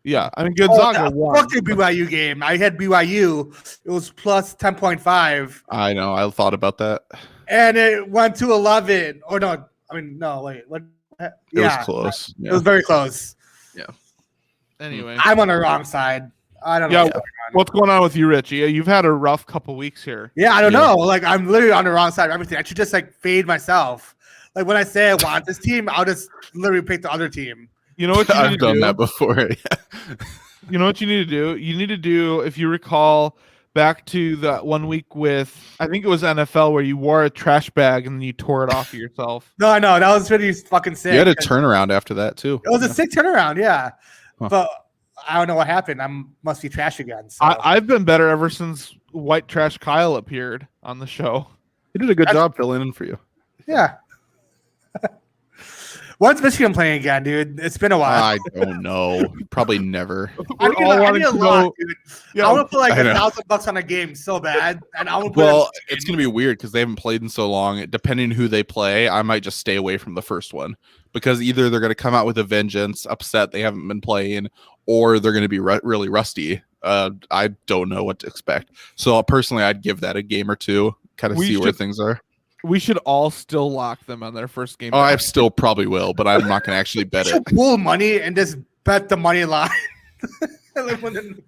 yeah. I mean Gonzaga won. Fuck the BYU game. I had BYU. It was plus 10.5, I know. I thought about that. and it went to 11. Or no, I mean no. Wait, what? It Yeah, was close. it Yeah. was very close. Anyway, I'm on the wrong side. I don't know. Yeah, what's going on. what's going on with you, Richie? You've had a rough couple weeks here. Yeah, I don't Yeah. know. Like I'm literally on the wrong side of everything. I should just like fade myself. Like when I say I want this team, I'll just literally pick the other team. You know what you need I've to done do? that before. You know what you need to do? You need to do, if you recall, back to that 1 week with, I think it was NFL, where you wore a trash bag and then you tore it off of yourself. No, that was really fucking sick. You had a turnaround after that too. It was a sick turnaround, yeah. Huh. But I don't know what happened. Must be trash again. So. I've been better ever since White Trash Kyle appeared on the show. You did a good job filling in for you. Yeah. When's Michigan playing again, dude? It's been a while. I don't know. Probably never. I We're need, all I wanting need a to lot, know. dude. Yeah, I want to put like I know. $1,000 on a game so bad, and I want to put. Well, it's gonna be weird because they haven't played in so long. Depending who they play, I might just stay away from the first one because either they're gonna come out with a vengeance, upset they haven't been playing, or they're gonna be really rusty. I don't know what to expect. So personally, I'd give that a game or two, kind of We see where should- things are. We should all still lock them on their first game. Oh, I still probably will, but I'm not gonna actually bet should it. pool money and just bet the money line. Like, when-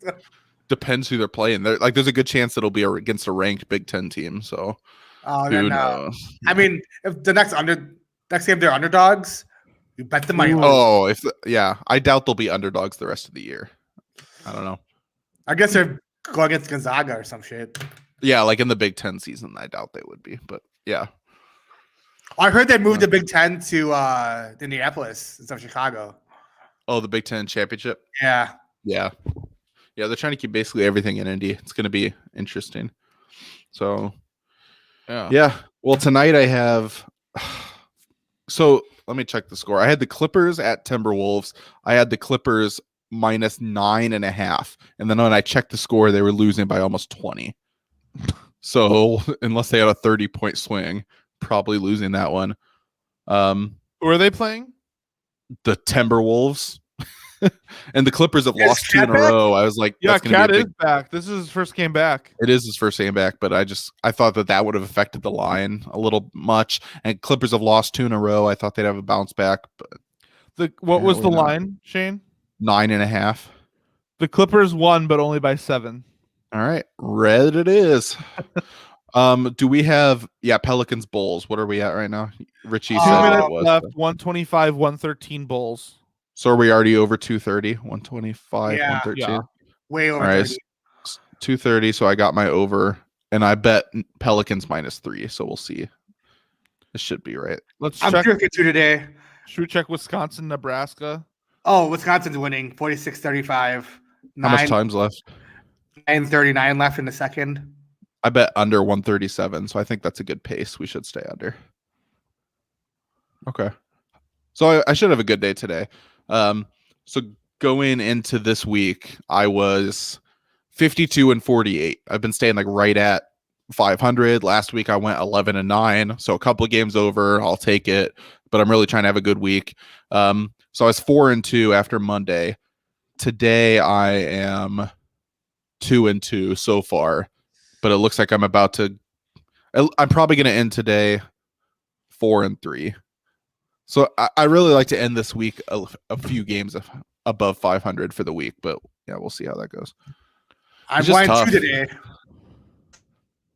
Depends who they're playing. There's a good chance it'll be against a ranked Big Ten team. So Oh, who then, knows? I mean, if the next game they're underdogs, you bet the money. Ooh. line. Oh, I doubt they'll be underdogs the rest of the year. I don't know. I guess they're going against Gonzaga or some shit. Yeah, like in the Big Ten season, I doubt they would be. But yeah, I heard they moved the Big Ten to Indianapolis instead of Chicago. Oh, the Big Ten championship. Yeah. Yeah. They're trying to keep basically everything in Indy. It's going to be interesting. So, yeah. Well, tonight I have. So let me check the score. I had the Clippers at Timberwolves. I had the Clippers minus 9.5, and then when I checked the score, they were losing by almost 20. So unless they had a 30-point swing, probably losing that one. Who are they playing? The Timberwolves. And the Clippers have lost 2 in a row. I was like, yeah, Cat is back. This is his first game back. It is his first game back, but I thought that would have affected the line a little much. And Clippers have lost 2 in a row. I thought they'd have a bounce back. But what was the line, Shane? 9.5. The Clippers won, but only by 7. All right, red it is. Do we have Pelicans Bulls? What are we at right now? Richie 2 said minutes it was left. 125, 113 Bulls. So are we already over 230? 125, 113. Yeah. Way over. All right, 230. So I got my over, and I bet Pelicans minus 3. So we'll see. This should be right. I'm drinking 2 today. Should we check Wisconsin, Nebraska? Oh, Wisconsin's winning 46-35. How much time's left? 9:39 left in the second. I bet under 137, so I think that's a good pace. We should stay under. Okay. So I should have a good day today. So going into this week, I was 52 and 48. I've been staying like right at 500. Last week I went 11 and 9. So a couple of games over, I'll take it. But I'm really trying to have a good week. So I was 4 and 2 after Monday. Today I am 2 and 2 so far. But it looks like I'm probably going to end today 4 and 3. So I really like to end this week a few games above 500 for the week, but yeah, we'll see how that goes. I've won 2 today.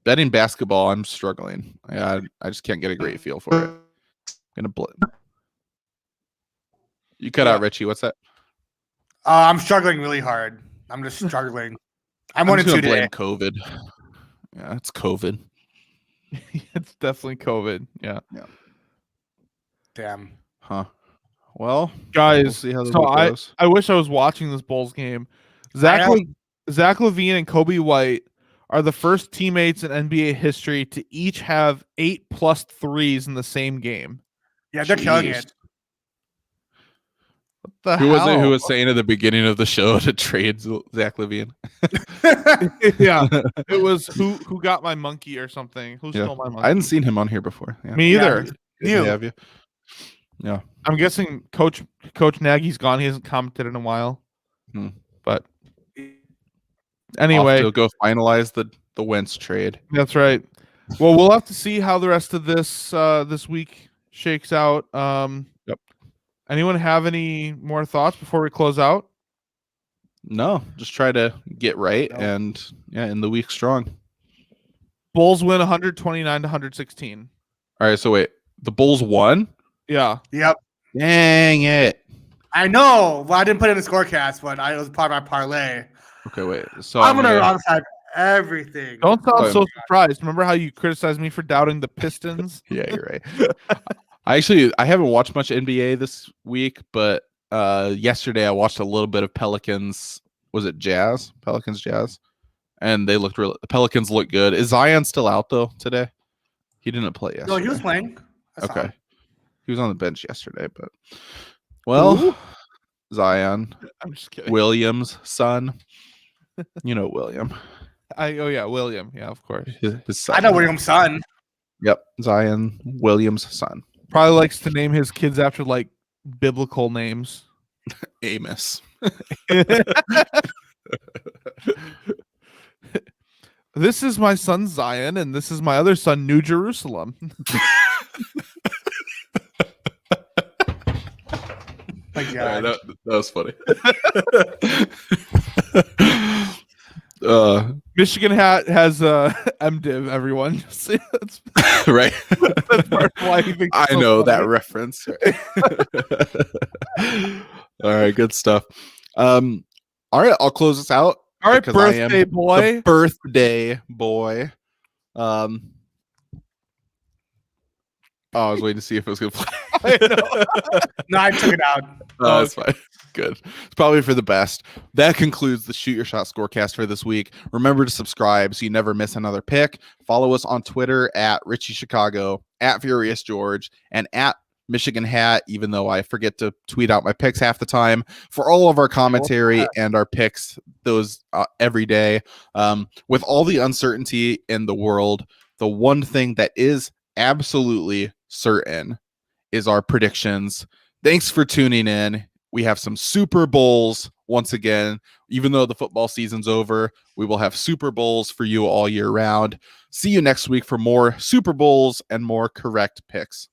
Betting basketball, I'm struggling. I just can't get a great feel for it. You cut out, Richie. What's that? I'm struggling really hard. I'm just struggling. I'm 1 and 2 today. Blame COVID. Yeah, it's COVID. It's definitely COVID. Yeah. Damn. Huh. Well, guys, we'll see how this so goes. I wish I was watching this Bulls game. Zach LaVine and Kobe White are the first teammates in NBA history to each have 8+ threes in the same game. Yeah, they're killing it. What the Who hell? was it who was saying at the beginning of the show to trade Zach LaVine? Yeah, it was who got my monkey or something. Who stole my monkey? I hadn't seen him on here before. Yeah. Me either. You have you? Yeah. I'm guessing Coach Nagy's gone. He hasn't commented in a while. But anyway, to go finalize the Wentz trade. That's right. Well, we'll have to see how the rest of this week shakes out. Yep. Anyone have any more thoughts before we close out? No, just try to get right and end the week strong. Bulls win 129-116. All right, so wait, the Bulls won? Yeah. Yep. Dang it. I know. Well, I didn't put it in the scorecast, but it was part of my parlay. Okay, wait. So I'm gonna onside everything. Don't sound so surprised. Remember how you criticized me for doubting the Pistons? Yeah, you're right. I haven't watched much NBA this week, but yesterday I watched a little bit of Pelicans. Was it Jazz? Pelicans Jazz, and they looked the Pelicans look good. Is Zion still out though today? He didn't play yesterday. No, he was playing. Okay, he was on the bench yesterday, but well, Zion. I'm just kidding. Williams' son. You know William. William. Yeah, of course. His son. I know William's son. Yep, Zion Williams' son. Probably likes to name his kids after like biblical names. Amos. This is my son Zion, and this is my other son, New Jerusalem. My God. That was funny. Michigan has MDiv, everyone. Right. That's part of why he thinks I so know funny. that reference. All right, good stuff. All right, I'll close this out. All right, because I am birthday boy. the birthday boy. Oh, I was waiting to see if it was going to play. I know. No, I took it out. That's fine. Good. It's probably for the best. That concludes the Shoot Your Shot Scorecast for this week. Remember to subscribe so you never miss another pick. Follow us on Twitter at Richie Chicago, at Furious George, and at Michigan Hat, even though I forget to tweet out my picks half the time, for all of our commentary and our picks, those every day. With all the uncertainty in the world, the one thing that is absolutely certain is our predictions. Thanks for tuning in. We have some Super Bowls once again. Even though the football season's over, we will have Super Bowls for you all year round. See you next week for more Super Bowls and more correct picks.